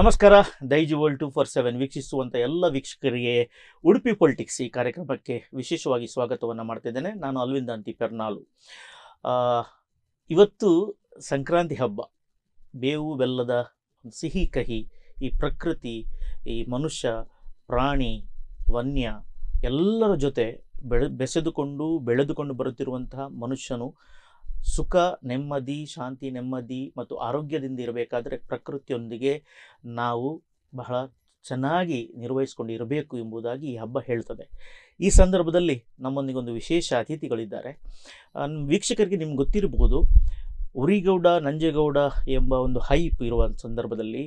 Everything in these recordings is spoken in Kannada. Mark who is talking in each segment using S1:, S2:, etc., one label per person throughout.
S1: ನಮಸ್ಕಾರ. ದೈಜಿ ವರ್ಲ್ಡ್ 247 ವೀಕ್ಷಿಸುವಂಥ ಎಲ್ಲ ವೀಕ್ಷಕರಿಗೆ ಉಡುಪಿ ಪೊಲಿಟಿಕ್ಸ್ ಈ ಕಾರ್ಯಕ್ರಮಕ್ಕೆ ವಿಶೇಷವಾಗಿ ಸ್ವಾಗತವನ್ನು ಮಾಡ್ತಿದ್ದೇನೆ. ನಾನು ಅಲ್ವಿಂದ ಅಂತಿ ಪೆರ್ನಾಳು. ಇವತ್ತು ಸಂಕ್ರಾಂತಿ ಹಬ್ಬ. ಬೇವು ಬೆಲ್ಲದ ಸಿಹಿ ಕಹಿ, ಈ ಪ್ರಕೃತಿ, ಈ ಮನುಷ್ಯ, ಪ್ರಾಣಿ, ವನ್ಯ ಎಲ್ಲರ ಜೊತೆ ಬೆಳೆದುಕೊಂಡು ಬರುತ್ತಿರುವಂತಹ ಮನುಷ್ಯನು ಸುಖ, ನೆಮ್ಮದಿ, ಶಾಂತಿ, ನೆಮ್ಮದಿ ಮತ್ತು ಆರೋಗ್ಯದಿಂದ ಇರಬೇಕಾದರೆ ಪ್ರಕೃತಿಯೊಂದಿಗೆ ನಾವು ಬಹಳ ಚೆನ್ನಾಗಿ ನಿರ್ವಹಿಸಿಕೊಂಡು ಇರಬೇಕು ಎಂಬುದಾಗಿ ಈ ಹಬ್ಬ ಹೇಳ್ತದೆ. ಈ ಸಂದರ್ಭದಲ್ಲಿ ನಮ್ಮೊಂದಿಗೊಂದು ವಿಶೇಷ ಅತಿಥಿಗಳಿದ್ದಾರೆ. ವೀಕ್ಷಕರಿಗೆ ನಿಮ್ಗೆ ಗೊತ್ತಿರಬಹುದು, ಉರಿಗೌಡ ನಂಜೇಗೌಡ ಎಂಬ ಒಂದು ಹೈಪ್ ಇರುವ ಸಂದರ್ಭದಲ್ಲಿ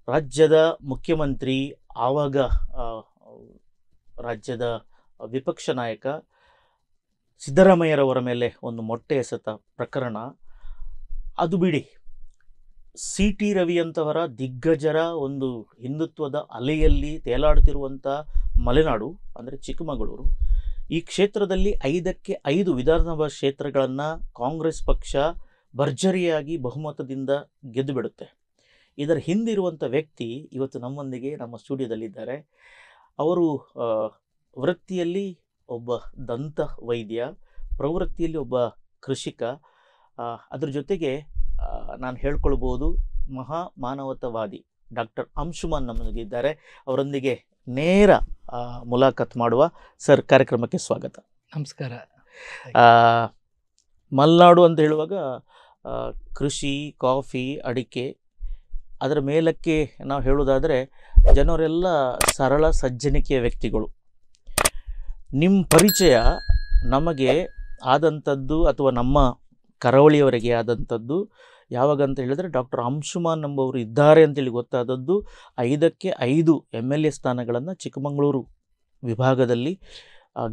S1: ರಾಜ್ಯದ ಮುಖ್ಯಮಂತ್ರಿ, ಆವಾಗ ರಾಜ್ಯದ ವಿಪಕ್ಷ ನಾಯಕ ಸಿದ್ದರಾಮಯ್ಯರವರ ಮೇಲೆ ಒಂದು ಮೊಟ್ಟೆ ಎಸೆತ ಪ್ರಕರಣ. ಅದು ಬಿಡಿ, ಸಿ ಟಿ ರವಿಯಂತವರ ದಿಗ್ಗಜರ ಒಂದು ಹಿಂದುತ್ವದ ಅಲೆಯಲ್ಲಿ ತೇಲಾಡುತ್ತಿರುವಂಥ ಮಲೆನಾಡು ಅಂದರೆ ಚಿಕ್ಕಮಗಳೂರು, ಈ ಕ್ಷೇತ್ರದಲ್ಲಿ 5ಕ್ಕೆ 5 ವಿಧಾನಸಭಾ ಕ್ಷೇತ್ರಗಳನ್ನು ಕಾಂಗ್ರೆಸ್ ಪಕ್ಷ ಭರ್ಜರಿಯಾಗಿ ಬಹುಮತದಿಂದ ಗೆದ್ದು ಬಿಡುತ್ತೆ. ಇದರ ಹಿಂದಿರುವಂಥ ವ್ಯಕ್ತಿ ಇವತ್ತು ನಮ್ಮೊಂದಿಗೆ ನಮ್ಮ ಸ್ಟುಡಿಯೋದಲ್ಲಿದ್ದಾರೆ. ಅವರು ವೃತ್ತಿಯಲ್ಲಿ ಒಬ್ಬ ದಂತ ವೈದ್ಯ, ಪ್ರವೃತ್ತಿಯಲ್ಲಿ ಒಬ್ಬ ಕೃಷಿಕ, ಅದರ ಜೊತೆಗೆ ನಾನು ಹೇಳ್ಕೊಳ್ಬೋದು ಮಹಾ ಮಾನವತಾವಾದಿ ಡಾಕ್ಟರ್ ಅಂಶುಮಾನ್ ನಮ್ಮೊಂದಿಗೆ ಇದ್ದಾರೆ. ಅವರೊಂದಿಗೆ ನೇರ ಮುಲಾಖತ್ ಮಾಡುವ. ಸರ್, ಕಾರ್ಯಕ್ರಮಕ್ಕೆ ಸ್ವಾಗತ.
S2: ನಮಸ್ಕಾರ.
S1: ಮಲೆನಾಡು ಅಂತ ಹೇಳುವಾಗ ಕೃಷಿ, ಕಾಫಿ, ಅಡಿಕೆ, ಅದರ ಮೇಲಕ್ಕೆ ನಾವು ಹೇಳೋದಾದರೆ ಜನರೆಲ್ಲ ಸರಳ ಸಜ್ಜನಿಕೆಯ ವ್ಯಕ್ತಿಗಳು. ನಿಮ್ಮ ಪರಿಚಯ ನಮಗೆ ಆದಂಥದ್ದು ಅಥವಾ ನಮ್ಮ ಕರಾವಳಿಯವರಿಗೆ ಆದಂಥದ್ದು ಯಾವಾಗಂತ ಹೇಳಿದರೆ ಡಾಕ್ಟರ್ ಅಂಶುಮಾನ್ ಎಂಬವರು ಇದ್ದಾರೆ ಅಂತೇಳಿ ಗೊತ್ತಾದದ್ದು 5ಕ್ಕೆ 5 MLA ಸ್ಥಾನಗಳನ್ನು ಚಿಕ್ಕಮಗಳೂರು ವಿಭಾಗದಲ್ಲಿ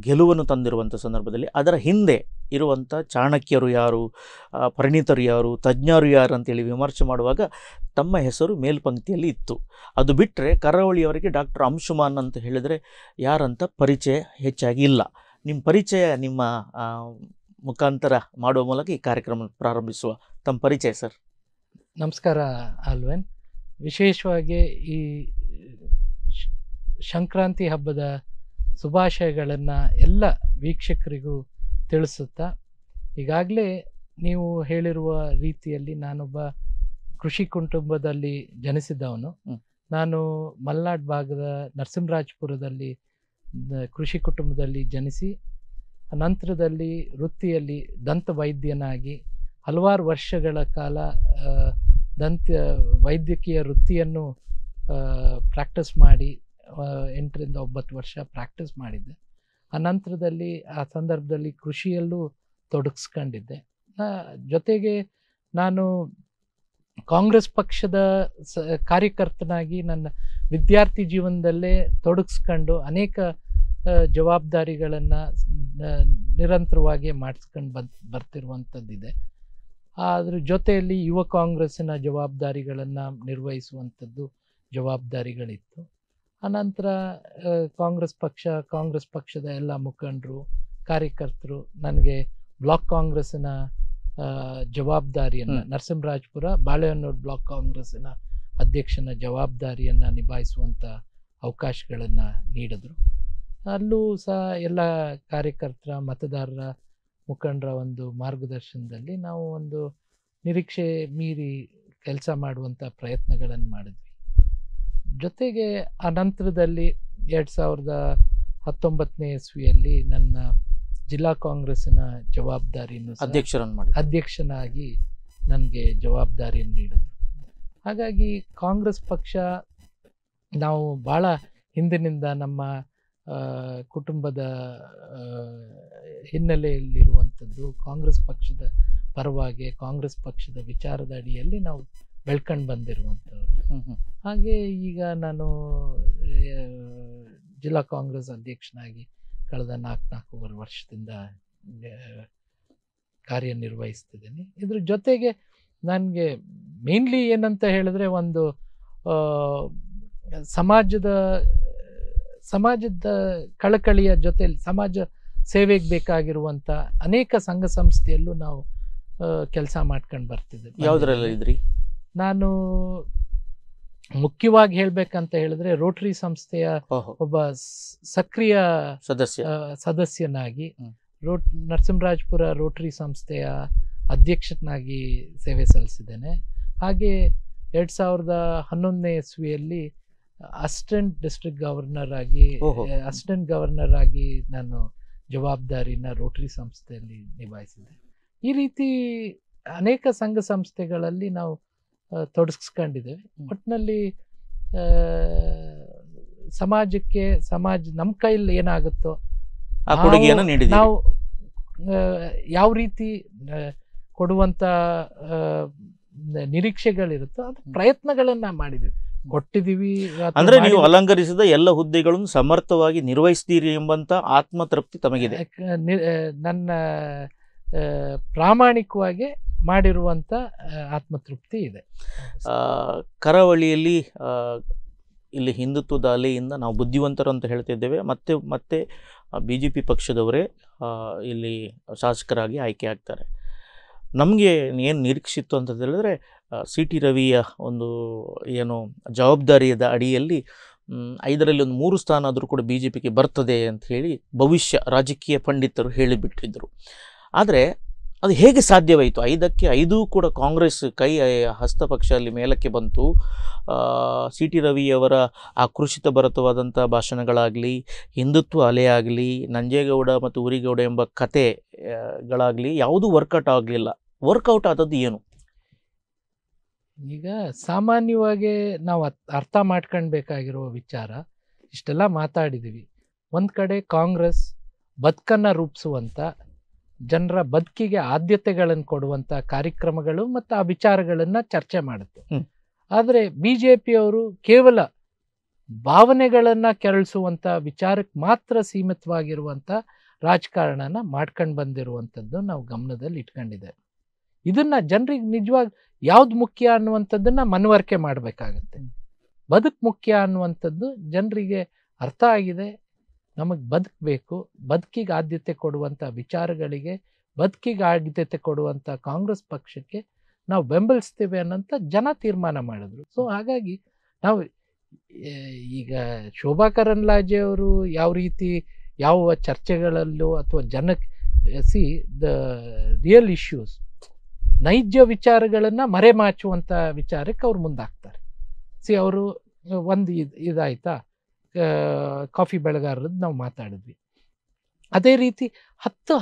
S1: ಗೆಲುವನ್ನು ತಂದಿರುವಂಥ ಸಂದರ್ಭದಲ್ಲಿ ಅದರ ಹಿಂದೆ ಇರುವಂಥ ಚಾಣಕ್ಯರು ಯಾರು, ಪರಿಣಿತರು ಯಾರು, ತಜ್ಞರು ಯಾರು ಅಂತೇಳಿ ವಿಮರ್ಶೆ ಮಾಡುವಾಗ ತಮ್ಮ ಹೆಸರು ಮೇಲ್ಪಂಕ್ತಿಯಲ್ಲಿ ಇತ್ತು. ಅದು ಬಿಟ್ಟರೆ ಕರಾವಳಿಯವರಿಗೆ ಡಾಕ್ಟರ್ ಅಂಶುಮಾನ್ ಅಂತ ಹೇಳಿದರೆ ಯಾರಂತ ಪರಿಚಯ ಹೆಚ್ಚಾಗಿ ಇಲ್ಲ. ನಿಮ್ಮ ಪರಿಚಯ ನಿಮ್ಮ ಮುಖಾಂತರ ಮಾಡುವ ಮೂಲಕ ಈ ಕಾರ್ಯಕ್ರಮ ಪ್ರಾರಂಭಿಸುವ. ತಮ್ಮ ಪರಿಚಯ ಸರ್.
S2: ನಮಸ್ಕಾರ ಅಲ್ವೆನ್. ವಿಶೇಷವಾಗಿ ಈ ಸಂಕ್ರಾಂತಿ ಹಬ್ಬದ ಶುಭಾಶಯಗಳನ್ನು ಎಲ್ಲ ವೀಕ್ಷಕರಿಗೂ ತಿಳಿಸುತ್ತಾ, ಈಗಾಗಲೇ ನೀವು ಹೇಳಿರುವ ರೀತಿಯಲ್ಲಿ ನಾನೊಬ್ಬ ಕೃಷಿ ಕುಟುಂಬದಲ್ಲಿ ಜನಿಸಿದವನು. ನಾನು ಮಲೆನಾಡು ಭಾಗದ ನರಸಿಂಹರಾಜಪುರದಲ್ಲಿ ಕೃಷಿ ಕುಟುಂಬದಲ್ಲಿ ಜನಿಸಿ ನಂತರದಲ್ಲಿ ವೃತ್ತಿಯಲ್ಲಿ ದಂತ ವೈದ್ಯನಾಗಿ ಹಲವಾರು ವರ್ಷಗಳ ಕಾಲ ವೈದ್ಯಕೀಯ ವೃತ್ತಿಯನ್ನು ಪ್ರಾಕ್ಟೀಸ್ ಮಾಡಿ 8ರಿಂದ 9 ವರ್ಷ ಪ್ರಾಕ್ಟೀಸ್ ಮಾಡಿದ್ದೆ. ಅನಂತರದಲ್ಲಿ ಆ ಸಂದರ್ಭದಲ್ಲಿ ಕೃಷಿಯಲ್ಲೂ ತೊಡಗಿಸ್ಕೊಂಡಿದ್ದೆ. ಜೊತೆಗೆ ನಾನು ಕಾಂಗ್ರೆಸ್ ಪಕ್ಷದ ಕಾರ್ಯಕರ್ತನಾಗಿ ನನ್ನ ವಿದ್ಯಾರ್ಥಿ ಜೀವನದಲ್ಲೇ ತೊಡಗಿಸ್ಕೊಂಡು ಅನೇಕ ಜವಾಬ್ದಾರಿಗಳನ್ನು ನಿರಂತರವಾಗಿ ಮಾಡಿಸ್ಕೊಂಡು ಬರ್ತಿರುವಂಥದ್ದಿದೆ. ಅದ್ರ ಜೊತೆಯಲ್ಲಿ ಯುವ ಕಾಂಗ್ರೆಸ್ಸಿನ ಜವಾಬ್ದಾರಿಗಳನ್ನು ನಿರ್ವಹಿಸುವಂಥದ್ದು ಜವಾಬ್ದಾರಿಗಳಿತ್ತು. ಅನಂತರ ಕಾಂಗ್ರೆಸ್ ಪಕ್ಷದ ಎಲ್ಲ ಮುಖಂಡರು, ಕಾರ್ಯಕರ್ತರು ನನಗೆ ಬ್ಲಾಕ್ ಕಾಂಗ್ರೆಸ್ಸಿನ ಜವಾಬ್ದಾರಿಯನ್ನು, ನರಸಿಂಹರಾಜಪುರ ಬಾಳೆಹೊನ್ನೂರು ಬ್ಲಾಕ್ ಕಾಂಗ್ರೆಸ್ಸಿನ ಅಧ್ಯಕ್ಷನ ಜವಾಬ್ದಾರಿಯನ್ನು ನಿಭಾಯಿಸುವಂಥ ಅವಕಾಶಗಳನ್ನು ನೀಡಿದ್ರು. ಅಲ್ಲೂ ಸಹ ಎಲ್ಲ ಕಾರ್ಯಕರ್ತರ, ಮತದಾರರ, ಮುಖಂಡರ ಒಂದು ಮಾರ್ಗದರ್ಶನದಲ್ಲಿ ನಾವು ಒಂದು ನಿರೀಕ್ಷೆ ಮೀರಿ ಕೆಲಸ ಮಾಡುವಂಥ ಪ್ರಯತ್ನಗಳನ್ನು ಮಾಡಿದ್ವಿ. ಜೊತೆಗೆ ಅನಂತರದಲ್ಲಿ 2019ನೇ ಇಸ್ವಿಯಲ್ಲಿ ನನ್ನ ಜಿಲ್ಲಾ ಕಾಂಗ್ರೆಸ್ಸಿನ ಜವಾಬ್ದಾರಿಯನ್ನು ಅಧ್ಯಕ್ಷನಾಗಿ ನನಗೆ ಜವಾಬ್ದಾರಿಯನ್ನು ನೀಡಿದ್ರು. ಹಾಗಾಗಿ ಕಾಂಗ್ರೆಸ್ ಪಕ್ಷ ನಾವು ಭಾಳ ಹಿಂದಿನಿಂದ ನಮ್ಮ ಕುಟುಂಬದ ಹಿನ್ನೆಲೆಯಲ್ಲಿರುವಂಥದ್ದು ಕಾಂಗ್ರೆಸ್ ಪಕ್ಷದ ಪರವಾಗಿ, ಕಾಂಗ್ರೆಸ್ ಪಕ್ಷದ ವಿಚಾರದ ಅಡಿಯಲ್ಲಿ ನಾವು ಬೆಳ್ಕೊಂಡು ಬಂದಿರುವಂಥವ್ರು. ಹಾಗೆ ಈಗ ನಾನು ಜಿಲ್ಲಾ ಕಾಂಗ್ರೆಸ್ ಅಧ್ಯಕ್ಷನಾಗಿ ಕಳೆದ 4 ವರ್ಷದಿಂದ ಕಾರ್ಯನಿರ್ವಹಿಸ್ತಿದ್ದೀನಿ. ಇದ್ರ ಜೊತೆಗೆ ನನಗೆ ಮೇನ್ಲಿ ಏನಂತ ಹೇಳಿದ್ರೆ, ಒಂದು ಸಮಾಜದ ಕಳಕಳಿಯ ಜೊತೆಯಲ್ಲಿ ಸಮಾಜ ಸೇವೆಗೆ ಬೇಕಾಗಿರುವಂಥ ಅನೇಕ ಸಂಘ ಸಂಸ್ಥೆಯಲ್ಲೂ ನಾವು ಕೆಲಸ ಮಾಡ್ಕೊಂಡು ಬರ್ತಿದ್ದೆ.
S1: ಯಾವುದರಲ್ಲಿ ಇದ್ರಿ?
S2: ನಾನು ಮುಖ್ಯವಾಗಿ ಹೇಳ್ಬೇಕಂತ ಹೇಳಿದ್ರೆ ರೋಟರಿ ಸಂಸ್ಥೆಯ
S1: ಓಹೋ
S2: ಒಬ್ಬ ಸಕ್ರಿಯ
S1: ಸದಸ್ಯ.
S2: ಸದಸ್ಯನಾಗಿ
S1: ಹ್ಮ್.
S2: ನರಸಿಂಹರಾಜಪುರ ರೋಟರಿ ಸಂಸ್ಥೆಯ ಅಧ್ಯಕ್ಷನಾಗಿ ಸೇವೆ ಸಲ್ಲಿಸಿದ್ದೇನೆ. ಹಾಗೆ 2011ನೇ ಇಸ್ವಿಯಲ್ಲಿ ಅಸಿಸ್ಟೆಂಟ್ ಡಿಸ್ಟ್ರಿಕ್ಟ್ ಗವರ್ನರ್ ಆಗಿ
S1: ಓಹೋ.
S2: ಅಸಿಸ್ಟೆಂಟ್ ಗವರ್ನರ್ ಆಗಿ ನಾನು ಜವಾಬ್ದಾರಿನ ರೋಟರಿ ಸಂಸ್ಥೆಯಲ್ಲಿ ನಿಭಾಯಿಸಿದೆ. ಈ ರೀತಿ ಅನೇಕ ಸಂಘ ಸಂಸ್ಥೆಗಳಲ್ಲಿ ನಾವು ತೊಡಗಿಸ್ಕೊಂಡಿದ್ದೇವೆ. ಒಟ್ಟಿನಲ್ಲಿ ಸಮಾಜಕ್ಕೆ ನಮ್ಮ ಕೈಯಲ್ಲಿ ಏನಾಗುತ್ತೋ
S1: ಆ ಕೊಡುಗೆಯನ್ನು ನೀಡಿದ್ದೀರಿ.
S2: ನಾವು ಯಾವ ರೀತಿ ಕೊಡುವಂತ ನಿರೀಕ್ಷೆಗಳಿರುತ್ತೋ ಅದು ಪ್ರಯತ್ನಗಳನ್ನ ಮಾಡಿದ್ವಿ, ಕೊಟ್ಟಿದ್ದೀವಿ.
S1: ಅಂದ್ರೆ ನೀವು ಅಲಂಕರಿಸಿದ ಎಲ್ಲ ಹುದ್ದೆಗಳನ್ನು ಸಮರ್ಥವಾಗಿ ನಿರ್ವಹಿಸ್ತೀರಿ ಎಂಬಂತ ಆತ್ಮತೃಪ್ತಿ ತಮಗಿದೆ?
S2: ನನ್ನ ಪ್ರಾಮಾಣಿಕವಾಗಿ ಮಾಡಿರುವಂತ ಆತ್ಮತೃಪ್ತಿ ಇದೆ.
S1: ಕರಾವಳಿಯಲ್ಲಿ ಇಲ್ಲಿ ಹಿಂದುತ್ವದ ಅಲೆಯಿಂದ ನಾವು ಹೇಳಿವಂತರು ಅಂತ ಹೇಳ್ತಿದ್ದೇವೆ. ಮತ್ತೆ ಮತ್ತೆ BJP ಪಕ್ಷದವರೇ ಇಲ್ಲಿ ಶಾಸಕರಾಗಿ ಆಯ್ಕೆ ಆಗ್ತಾರೆ. ನಮಗೆ ಏನು ನಿರೀಕ್ಷಿತ್ತು ಅಂತ ಹೇಳಿದ್ರೆ CT ರವಿಯ ಒಂದು ಏನು ಜವಾಬ್ದಾರಿಯದ ಅಡಿಯಲ್ಲಿ 5ರಲ್ಲಿ ಒಂದು 3 ಸ್ಥಾನ ಆದರೂ ಕೂಡ BJPಗೆ ಬರ್ತದೆ ಅಂತ ಹೇಳಿ ಭವಿಷ್ಯ ರಾಜಕೀಯ ಪಂಡಿತರು ಹೇಳಿಬಿಟ್ಟಿದ್ದರು. ಆದರೆ ಅದು ಹೇಗೆ ಸಾಧ್ಯವಾಯಿತು? 5ಕ್ಕೆ 5 ಕೂಡ ಕಾಂಗ್ರೆಸ್ ಕೈ ಹಸ್ತಪಕ್ಷ ಅಲ್ಲಿ ಮೇಲಕ್ಕೆ ಬಂತು. CT ರವಿಯವರ ಆಕೃಷಿತ ಭರತವಾದಂಥ ಭಾಷಣಗಳಾಗಲಿ, ಹಿಂದುತ್ವ ಅಲೆಯಾಗಲಿ, ನಂಜೇಗೌಡ ಮತ್ತು ಉರಿಗೌಡ ಎಂಬ ಕತೆಗಳಾಗಲಿ ಯಾವುದೂ ವರ್ಕೌಟ್ ಆಗಲಿಲ್ಲ. ವರ್ಕೌಟ್ ಆದದ್ದು ಏನು?
S2: ಈಗ ಸಾಮಾನ್ಯವಾಗಿ ನಾವು ಅರ್ಥ ಮಾಡ್ಕೊಳ್ಬೇಕಾಗಿರುವ ವಿಚಾರ, ಇಷ್ಟೆಲ್ಲ ಮಾತಾಡಿದ್ದೀವಿ. ಒಂದು ಕಡೆ ಕಾಂಗ್ರೆಸ್ ಬದುಕನ್ನು ರೂಪಿಸುವಂಥ, ಜನರ ಬದುಕಿಗೆ ಆದ್ಯತೆಗಳನ್ನು ಕೊಡುವಂಥ ಕಾರ್ಯಕ್ರಮಗಳು ಮತ್ತು ಆ ವಿಚಾರಗಳನ್ನು ಚರ್ಚೆ ಮಾಡುತ್ತೆ. ಆದರೆ BJPಯವರು ಕೇವಲ ಭಾವನೆಗಳನ್ನು ಕೆರಳಿಸುವಂಥ ವಿಚಾರಕ್ಕೆ ಮಾತ್ರ ಸೀಮಿತವಾಗಿರುವಂಥ ರಾಜಕಾರಣನ ಮಾಡ್ಕೊಂಡು ಬಂದಿರುವಂಥದ್ದು ನಾವು ಗಮನದಲ್ಲಿ ಇಟ್ಕೊಂಡಿದ್ದೇವೆ. ಇದನ್ನ ಜನರಿಗೆ ನಿಜವಾಗಿ ಯಾವ್ದು ಮುಖ್ಯ ಅನ್ನುವಂಥದ್ದನ್ನ ಮನವರಿಕೆ ಮಾಡಬೇಕಾಗತ್ತೆ. ಬದುಕು ಮುಖ್ಯ ಅನ್ನುವಂಥದ್ದು ಜನರಿಗೆ ಅರ್ಥ ಆಗಿದೆ. ನಮಗೆ ಬದುಕಬೇಕು, ಬದುಕಿಗೆ ಆದ್ಯತೆ ಕೊಡುವಂಥ ವಿಚಾರಗಳಿಗೆ, ಬದುಕಿಗೆ ಆದ್ಯತೆ ಕೊಡುವಂಥ ಕಾಂಗ್ರೆಸ್ ಪಕ್ಷಕ್ಕೆ ನಾವು ಬೆಂಬಲಿಸ್ತೇವೆ ಅನ್ನೋಂಥ ಜನ ತೀರ್ಮಾನ ಮಾಡಿದ್ರು. ಸೊ ಹಾಗಾಗಿ ನಾವು ಈಗ ಶೋಭಾ ಕರಂದ್ಲಾಜೆ ಅವರು ಯಾವ ರೀತಿ ಯಾವ ಚರ್ಚೆಗಳಲ್ಲೂ ಅಥವಾ ಜನಕ್ಕೆ ದ ರಿಯಲ್ ಇಶ್ಯೂಸ್, ನೈಜ ವಿಚಾರಗಳನ್ನು ಮರೆಮಾಚುವಂಥ ವಿಚಾರಕ್ಕೆ ಅವ್ರು ಮುಂದಾಗ್ತಾರೆ. ಅವರು ಒಂದು ಇದಾಯ್ತಾ, ಕಾಫಿ ಬೆಳೆಗಾರರದ್ದು ನಾವು ಮಾತಾಡಿದ್ವಿ. ಅದೇ ರೀತಿ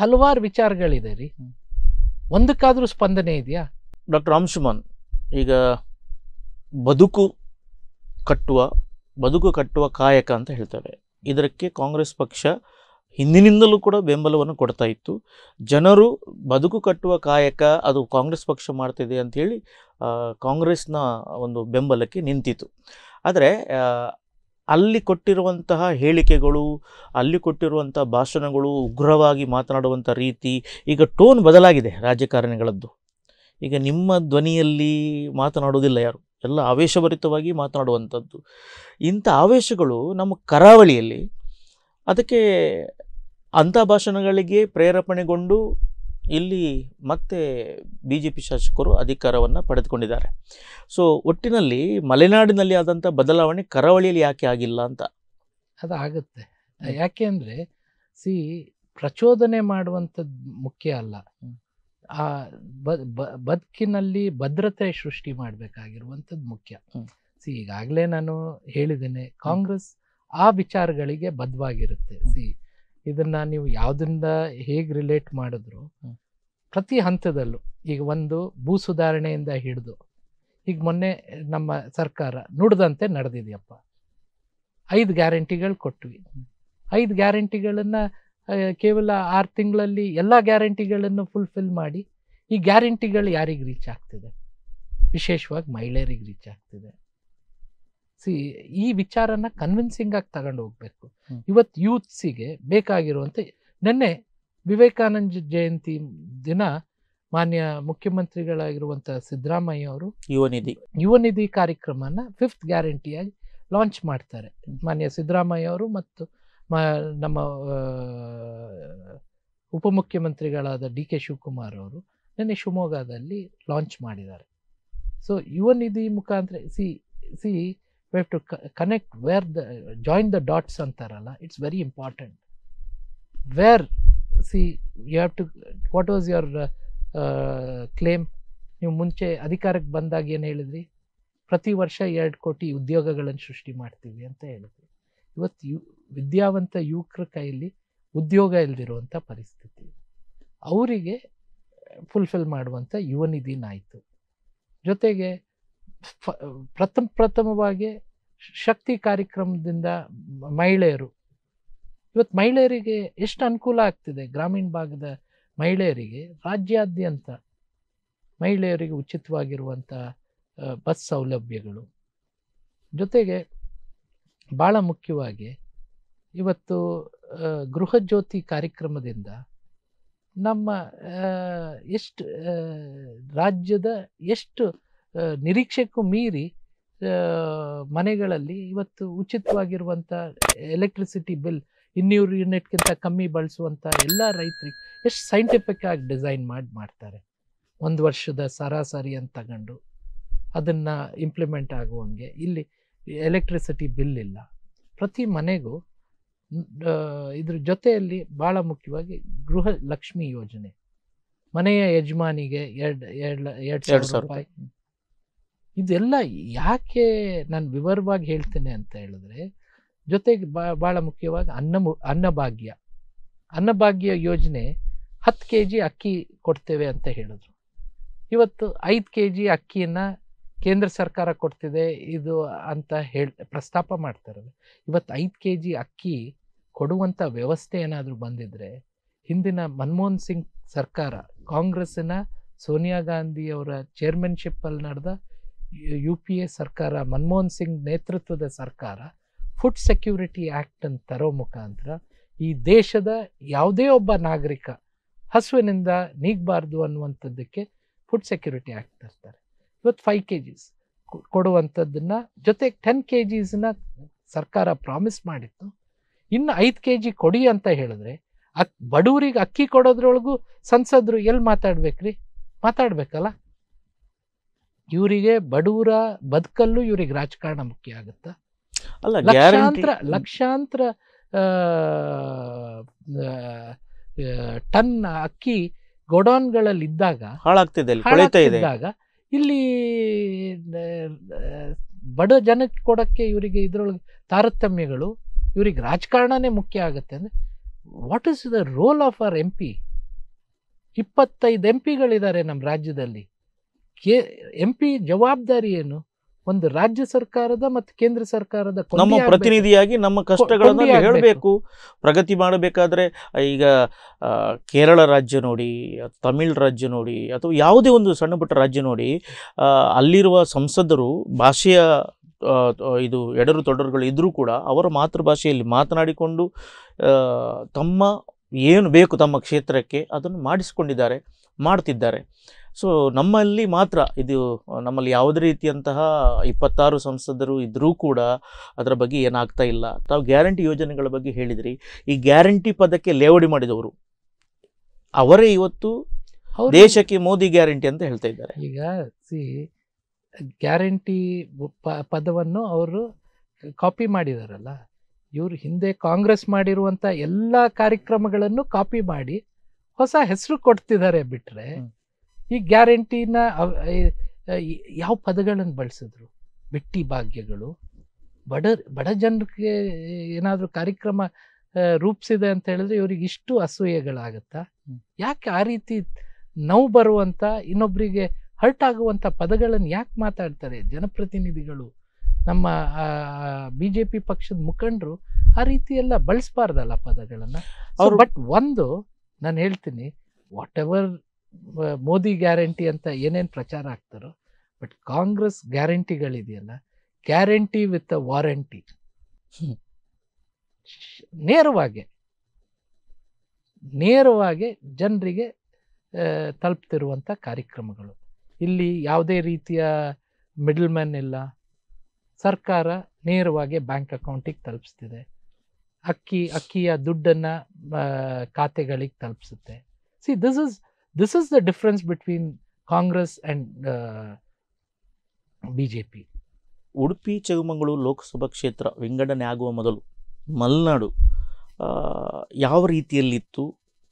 S2: ಹಲವಾರು ವಿಚಾರಗಳಿದೆ ರೀ, ಒಂದಕ್ಕಾದ್ರೂ ಸ್ಪಂದನೆ ಇದೆಯಾ?
S1: ಡಾಕ್ಟರ್ ಅಂಶುಮನ್, ಈಗ ಬದುಕು ಕಟ್ಟುವ ಕಾಯಕ ಅಂತ ಹೇಳ್ತಾರೆ. ಇದಕ್ಕೆ ಕಾಂಗ್ರೆಸ್ ಪಕ್ಷ ಹಿಂದಿನಿಂದಲೂ ಕೂಡ ಬೆಂಬಲವನ್ನು ಕೊಡ್ತಾ ಇತ್ತು. ಜನರು ಬದುಕು ಕಟ್ಟುವ ಕಾಯಕ ಅದು ಕಾಂಗ್ರೆಸ್ ಪಕ್ಷ ಮಾಡ್ತಿದೆ ಅಂಥೇಳಿ ಕಾಂಗ್ರೆಸ್ನ ಒಂದು ಬೆಂಬಲಕ್ಕೆ ನಿಂತಿತು. ಆದರೆ ಅಲ್ಲಿ ಕೊಟ್ಟಿರುವಂತಹ ಹೇಳಿಕೆಗಳು, ಅಲ್ಲಿ ಕೊಟ್ಟಿರುವಂಥ ಭಾಷಣಗಳು, ಉಗ್ರವಾಗಿ ಮಾತನಾಡುವಂಥ ರೀತಿ, ಈಗ ಟೋನ್ ಬದಲಾಗಿದೆ ರಾಜಕಾರಣಿಗಳದ್ದು. ಈಗ ನಿಮ್ಮ ಧ್ವನಿಯಲ್ಲಿ ಮಾತನಾಡುವುದಿಲ್ಲ ಯಾರು, ಎಲ್ಲ ಆವೇಶಭರಿತವಾಗಿ ಮಾತನಾಡುವಂಥದ್ದು. ಇಂಥ ಆವೇಶಗಳು ನಮ್ಮ ಕರಾವಳಿಯಲ್ಲಿ, ಅದಕ್ಕೆ ಅಂಥ ಭಾಷಣಗಳಿಗೆ ಪ್ರೇರೇಪಣೆಗೊಂಡು ಇಲ್ಲಿ ಮತ್ತೆ BJP ಶಾಸಕರು ಅಧಿಕಾರವನ್ನು ಪಡೆದುಕೊಂಡಿದ್ದಾರೆ. ಸೊ ಒಟ್ಟಿನಲ್ಲಿ ಮಲೆನಾಡಿನಲ್ಲಿ ಆದಂಥ ಬದಲಾವಣೆ ಕರಾವಳಿಯಲ್ಲಿ ಯಾಕೆ ಆಗಿಲ್ಲ ಅಂತ?
S2: ಅದಾಗುತ್ತೆ. ಯಾಕೆ ಅಂದರೆ ಪ್ರಚೋದನೆ ಮಾಡುವಂಥದ್ದು ಮುಖ್ಯ ಅಲ್ಲ, ಆ ಬದುಕಿನಲ್ಲಿ ಭದ್ರತೆ ಸೃಷ್ಟಿ ಮಾಡಬೇಕಾಗಿರುವಂಥದ್ದು ಮುಖ್ಯ. ಈಗಾಗಲೇ ನಾನು ಹೇಳಿದ್ದೇನೆ, ಕಾಂಗ್ರೆಸ್ ಆ ವಿಚಾರಗಳಿಗೆ ಬದ್ಧವಾಗಿರುತ್ತೆ. ಇದನ್ನ ನೀವು ಯಾವುದರಿಂದ ಹೇಗೆ ರಿಲೇಟ್ ಮಾಡಿದ್ರು ಪ್ರತಿ ಹಂತದಲ್ಲೂ, ಈಗ ಒಂದು ಭೂ ಸುಧಾರಣೆಯಿಂದ ಹಿಡಿದು ಈಗ ಮೊನ್ನೆ ನಮ್ಮ ಸರ್ಕಾರ ನುಡಿದಂತೆ ನಡೆದಿದೆಯಪ್ಪ, 5 ಗ್ಯಾರಂಟಿಗಳು ಕೊಟ್ವಿ. 5 ಗ್ಯಾರಂಟಿಗಳನ್ನು ಕೇವಲ 6 ತಿಂಗಳಲ್ಲಿ ಎಲ್ಲ ಗ್ಯಾರಂಟಿಗಳನ್ನು ಫುಲ್ಫಿಲ್ ಮಾಡಿ, ಈ ಗ್ಯಾರಂಟಿಗಳು ಯಾರಿಗೆ ರೀಚ್ ಆಗ್ತಿದೆ? ವಿಶೇಷವಾಗಿ ಮಹಿಳೆಯರಿಗೆ ರೀಚ್ ಆಗ್ತಿದೆ. ಈ ವಿಚಾರನ ಕನ್ವಿನ್ಸಿಂಗ್ ಆಗಿ ತಗೊಂಡು ಹೋಗ್ಬೇಕು. ಇವತ್ತು ಯೂತ್ಸಿಗೆ ಬೇಕಾಗಿರುವಂಥ, ನಿನ್ನೆ ವಿವೇಕಾನಂದ ಜಯಂತಿ ದಿನ ಮಾನ್ಯ ಮುಖ್ಯಮಂತ್ರಿಗಳಾಗಿರುವಂಥ ಸಿದ್ದರಾಮಯ್ಯ ಅವರು ಯುವ ನಿಧಿ ಕಾರ್ಯಕ್ರಮನ 5th ಗ್ಯಾರಂಟಿಯಾಗಿ ಲಾಂಚ್ ಮಾಡ್ತಾರೆ. ಮಾನ್ಯ ಸಿದ್ದರಾಮಯ್ಯ ಅವರು ಮತ್ತು ನಮ್ಮ ಉಪಮುಖ್ಯಮಂತ್ರಿಗಳಾದ DK ಶಿವಕುಮಾರ್ ಅವರು ನಿನ್ನೆ ಶಿವಮೊಗ್ಗದಲ್ಲಿ ಲಾಂಚ್ ಮಾಡಿದ್ದಾರೆ. ಸೊ ಯುವ ನಿಧಿ ಮುಖಾಂತರ see we have to connect join the dots ಅಂತಾರಲ್ಲ, it's very important. Where see you have to, what was your claim? ನೀವು ಮುಂಚೆ ಅಧಿಕಾರಕ್ಕೆ ಬಂದಾಗ ಏನು ಹೇಳಿದ್ರಿ? ಪ್ರತಿ ವರ್ಷ 2 ಕೋಟಿ ಉದ್ಯೋಗಗಳನ್ನು ಸೃಷ್ಟಿ ಮಾಡ್ತೀವಿ ಅಂತ ಹೇಳಿದ್ವಿ. ಇವತ್ತು ವಿದ್ಯಾವಂತ ಯುವಕರ ಕೈಯಲ್ಲಿ ಉದ್ಯೋಗ ಇಲ್ದಿರುವಂಥ ಪರಿಸ್ಥಿತಿ, ಅವರಿಗೆ ಫುಲ್ಫಿಲ್ ಮಾಡುವಂಥ ಯುವ ನಿಧಿನಾಯಿತು. ಜೊತೆಗೆ ಪ್ರಥಮವಾಗಿ ಶಕ್ತಿ ಕಾರ್ಯಕ್ರಮದಿಂದ ಮಹಿಳೆಯರು, ಇವತ್ತು ಮಹಿಳೆಯರಿಗೆ ಎಷ್ಟು ಅನುಕೂಲ ಆಗ್ತಿದೆ. ಗ್ರಾಮೀಣ ಭಾಗದ ಮಹಿಳೆಯರಿಗೆ ರಾಜ್ಯಾದ್ಯಂತ ಮಹಿಳೆಯರಿಗೆ ಉಚಿತವಾಗಿರುವಂಥ ಬಸ್ ಸೌಲಭ್ಯಗಳು. ಜೊತೆಗೆ ಭಾಳ ಮುಖ್ಯವಾಗಿ ಇವತ್ತು ಗೃಹ ಜ್ಯೋತಿ ಕಾರ್ಯಕ್ರಮದಿಂದ ನಮ್ಮ ಎಷ್ಟು ರಾಜ್ಯದ ಎಷ್ಟು ನಿರೀಕ್ಷೆಗೂ ಮೀರಿ ಮನೆಗಳಲ್ಲಿ ಇವತ್ತು ಉಚಿತವಾಗಿರುವಂಥ ಎಲೆಕ್ಟ್ರಿಸಿಟಿ ಬಿಲ್ 200 ಯೂನಿಟ್ಗಿಂತ ಕಮ್ಮಿ ಬಳಸುವಂಥ ಎಲ್ಲ ರೈತರಿಗೆ ಎಷ್ಟು ಸೈಂಟಿಫಿಕ್ ಆಗಿ ಡಿಸೈನ್ ಮಾಡ್ತಾರೆ. 1 ವರ್ಷದ ಸರಾಸರಿ ಅಂತ ತಗೊಂಡು ಅದನ್ನು ಇಂಪ್ಲಿಮೆಂಟ್ ಆಗುವಂಗೆ ಇಲ್ಲಿ ಎಲೆಕ್ಟ್ರಿಸಿಟಿ ಬಿಲ್ ಇಲ್ಲ. ಪ್ರತಿ ಮನೆಗೂ ಇದ್ರ ಜೊತೆಯಲ್ಲಿ ಭಾಳ ಮುಖ್ಯವಾಗಿ ಗೃಹ ಲಕ್ಷ್ಮಿ ಯೋಜನೆ, ಮನೆಯ ಯಜಮಾನಿಗೆ 2,000 ರೂಪಾಯಿ. ಇದೆಲ್ಲ ಯಾಕೆ ನಾನು ವಿವರವಾಗಿ ಹೇಳ್ತೇನೆ ಅಂತ ಹೇಳಿದ್ರೆ, ಜೊತೆಗೆ ಭಾಳ ಮುಖ್ಯವಾಗಿ ಅನ್ನಭಾಗ್ಯ ಯೋಜನೆ 10 kg ಅಕ್ಕಿ ಕೊಡ್ತೇವೆ ಅಂತ ಹೇಳಿದ್ರು. ಇವತ್ತು 5 kg ಅಕ್ಕಿಯನ್ನು ಕೇಂದ್ರ ಸರ್ಕಾರ ಕೊಡ್ತಿದೆ ಇದು ಅಂತ ಪ್ರಸ್ತಾಪ ಮಾಡ್ತಾರೆ. ಇವತ್ತು 5 kg ಅಕ್ಕಿ ಕೊಡುವಂಥ ವ್ಯವಸ್ಥೆ ಏನಾದರೂ ಬಂದಿದ್ರೆ, ಹಿಂದಿನ ಮನಮೋಹನ್ ಸಿಂಗ್ ಸರ್ಕಾರ, ಕಾಂಗ್ರೆಸ್ಸಿನ ಸೋನಿಯಾ ಗಾಂಧಿಯವರ ಚೇರ್ಮನ್ಶಿಪ್ಪಲ್ಲಿ ನಡೆದ UPA ಸರ್ಕಾರ, ಮನಮೋಹನ್ ಸಿಂಗ್ ನೇತೃತ್ವದ ಸರ್ಕಾರ ಫುಡ್ ಸೆಕ್ಯೂರಿಟಿ ಆ್ಯಕ್ಟ್ ಅಂತ ತರೋ ಮುಖಾಂತರ ಈ ದೇಶದ ಯಾವುದೇ ಒಬ್ಬ ನಾಗರಿಕ ಹಸುವಿನಿಂದ ನೀಗಬಾರ್ದು ಅನ್ನುವಂಥದ್ದಕ್ಕೆ ಫುಡ್ ಸೆಕ್ಯೂರಿಟಿ ಆ್ಯಕ್ಟ್ ತರ್ತಾರೆ. ಇವತ್ತು 5 kg ಕೊಡುವಂಥದ್ದನ್ನ, ಜೊತೆಗೆ 10 kg ಸರ್ಕಾರ ಪ್ರಾಮಿಸ್ ಮಾಡಿತ್ತು. ಇನ್ನು 5 kg ಕೊಡಿ ಅಂತ ಹೇಳಿದ್ರೆ ಬಡವರಿಗೆ ಅಕ್ಕಿ ಕೊಡೋದ್ರೊಳಗೂ ಸಂಸದರು ಎಲ್ಲಿ ಮಾತಾಡ್ಬೇಕಲ್ಲ. ಇವರಿಗೆ ಬಡವರ ಬದುಕಲ್ಲೂ ಇವ್ರಿಗೆ ರಾಜಕಾರಣ ಮುಖ್ಯ ಆಗುತ್ತಾ? ಲಕ್ಷಾಂತರ ಟನ್ ಅಕ್ಕಿ ಗೋಡೌನ್ಗಳಲ್ಲಿದ್ದಾಗ ಹಾಳಾಗ್ತಿದ್ದಾಗ ಇಲ್ಲಿ ಬಡ ಜನಕ್ಕೆ ಕೊಡೋಕ್ಕೆ ಇವರಿಗೆ ಇದರೊಳಗೆ ತಾರತಮ್ಯಗಳು, ಇವ್ರಿಗೆ ರಾಜಕಾರಣನೇ ಮುಖ್ಯ ಆಗುತ್ತೆ. ಅಂದರೆ what is the role of our MP? 25 MPಗಳಿದ್ದಾರೆ ನಮ್ಮ ರಾಜ್ಯದಲ್ಲಿ. MP ಜವಾಬ್ದಾರಿ ಏನು? ಒಂದು ರಾಜ್ಯ ಸರ್ಕಾರದ ಮತ್ತು ಕೇಂದ್ರ ಸರ್ಕಾರದ
S1: ನಮ್ಮ ಪ್ರತಿನಿಧಿಯಾಗಿ ನಮ್ಮ ಕಷ್ಟಗಳನ್ನು ಹೇಳಬೇಕು. ಪ್ರಗತಿ ಮಾಡಬೇಕಾದ್ರೆ ಈಗ ಕೇರಳ ರಾಜ್ಯ ನೋಡಿ, ತಮಿಳ್ ರಾಜ್ಯ ನೋಡಿ, ಅಥವಾ ಯಾವುದೇ ಒಂದು ಸಣ್ಣ ಪುಟ್ಟ ರಾಜ್ಯ ನೋಡಿ, ಅಲ್ಲಿರುವ ಸಂಸದರು ಭಾಷೆಯ ಇದು ಎಡರು ತೊಡರುಗಳು ಇದ್ದರೂ ಕೂಡ ಅವರ ಮಾತೃಭಾಷೆಯಲ್ಲಿ ಮಾತನಾಡಿಕೊಂಡು ತಮ್ಮ ಏನು ಬೇಕು ತಮ್ಮ ಕ್ಷೇತ್ರಕ್ಕೆ ಅದನ್ನು ಮಾಡ್ತಿದ್ದಾರೆ. ಸೊ ನಮ್ಮಲ್ಲಿ ಮಾತ್ರ ಇದು, ನಮ್ಮಲ್ಲಿ ಯಾವುದೇ ರೀತಿಯಂತಹ 26 ಸಂಸದರು ಇದ್ದರೂ ಕೂಡ ಅದರ ಬಗ್ಗೆ ಏನಾಗ್ತಾ ಇಲ್ಲ. ತಾವು ಗ್ಯಾರಂಟಿ ಯೋಜನೆಗಳ ಬಗ್ಗೆ ಹೇಳಿದ್ರಿ. ಈ ಗ್ಯಾರಂಟಿ ಪದಕ್ಕೆ ಲೇವಡಿ ಮಾಡಿದವರು ಅವರೇ ಇವತ್ತು ದೇಶಕ್ಕೆ ಮೋದಿ ಗ್ಯಾರಂಟಿ ಅಂತ ಹೇಳ್ತಾ ಇದ್ದಾರೆ.
S2: ಈಗ ಗ್ಯಾರಂಟಿ ಪದವನ್ನು ಅವರು ಕಾಪಿ ಮಾಡಿದಾರಲ್ಲ, ಇವರು ಹಿಂದೆ ಕಾಂಗ್ರೆಸ್ ಮಾಡಿರುವಂಥ ಎಲ್ಲ ಕಾರ್ಯಕ್ರಮಗಳನ್ನು ಕಾಪಿ ಮಾಡಿ ಹೊಸ ಹೆಸರು ಕೊಡ್ತಿದ್ದಾರೆ. ಬಿಟ್ಟರೆ ಈ ಗ್ಯಾರಂಟಿನ ಯಾವ ಪದಗಳನ್ನು ಬಳಸಿದ್ರು? ಬಿಟ್ಟಿ ಭಾಗ್ಯಗಳು, ಬಡ ಜನರಿಗೆ ಏನಾದರೂ ಕಾರ್ಯಕ್ರಮ ರೂಪಿಸಿದೆ ಅಂತ ಹೇಳಿದ್ರೆ ಇವರಿಗೆ ಇಷ್ಟು ಅಸೂಯೆಗಳಾಗತ್ತಾ? ಯಾಕೆ ಆ ರೀತಿ ನೋವು ಬರುವಂಥ, ಇನ್ನೊಬ್ಬರಿಗೆ ಹರ್ಟ್ ಆಗುವಂಥ ಪದಗಳನ್ನು ಯಾಕೆ ಮಾತಾಡ್ತಾರೆ ಜನಪ್ರತಿನಿಧಿಗಳು? ನಮ್ಮ BJP ಪಕ್ಷದ ಮುಖಂಡರು ಆ ರೀತಿ ಎಲ್ಲ ಬಳಸಬಾರ್ದಲ್ಲ ಪದಗಳನ್ನು. ಬಟ್ ಒಂದು ನಾನು ಹೇಳ್ತೀನಿ, ವಾಟ್ ಎವರ್ ಮೋದಿ ಗ್ಯಾರಂಟಿ ಅಂತ ಏನೇನು ಪ್ರಚಾರ ಆಗ್ತಾರೋ, ಬಟ್ ಕಾಂಗ್ರೆಸ್ ಗ್ಯಾರಂಟಿಗಳಿದೆಯಲ್ಲ, ಗ್ಯಾರಂಟಿ ವಿತ್ ಅ ವಾರಂಟಿ, ನೇರವಾಗಿ ಜನರಿಗೆ ತಲುಪ್ತಿರುವಂಥ ಕಾರ್ಯಕ್ರಮಗಳು. ಇಲ್ಲಿ ಯಾವುದೇ ರೀತಿಯ ಮಿಡಲ್ ಮ್ಯಾನ್ ಇಲ್ಲ. ಸರ್ಕಾರ ನೇರವಾಗಿ ಬ್ಯಾಂಕ್ ಅಕೌಂಟಿಗೆ ತಲುಪಿಸ್ತಿದೆ. ಅಕ್ಕಿಯ ದುಡ್ಡನ್ನು ಖಾತೆಗಳಿಗೆ ತಲುಪಿಸುತ್ತೆ. See this is the difference between Congress and BJP.
S1: Udupi Chikkamagaluru Lok Sabha ಕ್ಷೇತ್ರ ವಿಂಗಡಣೆ ಆಗುವ ಮೊದಲು ಮಲೆನಾಡು ಯಾವ ರೀತಿಯಲ್ಲಿತ್ತು?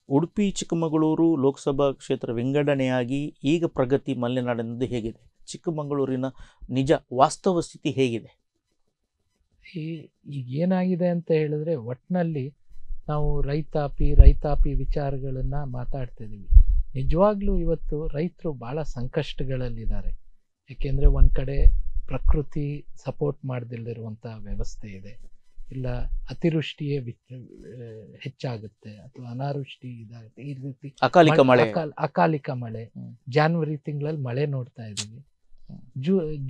S1: ಉಡುಪಿ ಚಿಕ್ಕಮಗಳೂರು ಲೋಕಸಭಾ ಕ್ಷೇತ್ರ ವಿಂಗಡಣೆಯಾಗಿ ಈಗ ಪ್ರಗತಿ ಮಲೆನಾಡಿನದ್ದು ಹೇಗಿದೆ? ಚಿಕ್ಕಮಗಳೂರಿನ ನಿಜ ವಾಸ್ತವ ಸ್ಥಿತಿ ಹೇಗಿದೆ?
S2: ಈಗ ಏನಾಗಿದೆ ಅಂತ ಹೇಳಿದ್ರೆ, ಒಟ್ಟಿನಲ್ಲಿ ನಾವು ರೈತಾಪಿ ವಿಚಾರಗಳನ್ನು ಮಾತಾಡ್ತಿದ್ದೀವಿ. ನಿಜವಾಗ್ಲೂ ಇವತ್ತು ರೈತರು ಭಾಳ ಸಂಕಷ್ಟಗಳಲ್ಲಿದ್ದಾರೆ. ಯಾಕೆಂದರೆ ಒಂದು ಕಡೆ ಪ್ರಕೃತಿ ಸಪೋರ್ಟ್ ಮಾಡದಿಲ್ಲದಿರುವಂಥ ವ್ಯವಸ್ಥೆ ಇದೆ, ಇಲ್ಲ ಅತಿವೃಷ್ಟಿಯೇ ಹೆಚ್ಚಾಗುತ್ತೆ ಅಥವಾ ಅನಾವೃಷ್ಟಿ ಇದಾಗುತ್ತೆ. ಈ ರೀತಿ ಅಕಾಲಿಕ ಮಳೆ ಜಾನ್ವರಿ ತಿಂಗಳಲ್ಲಿ ಮಳೆ ನೋಡ್ತಾ ಇದ್ದೀವಿ.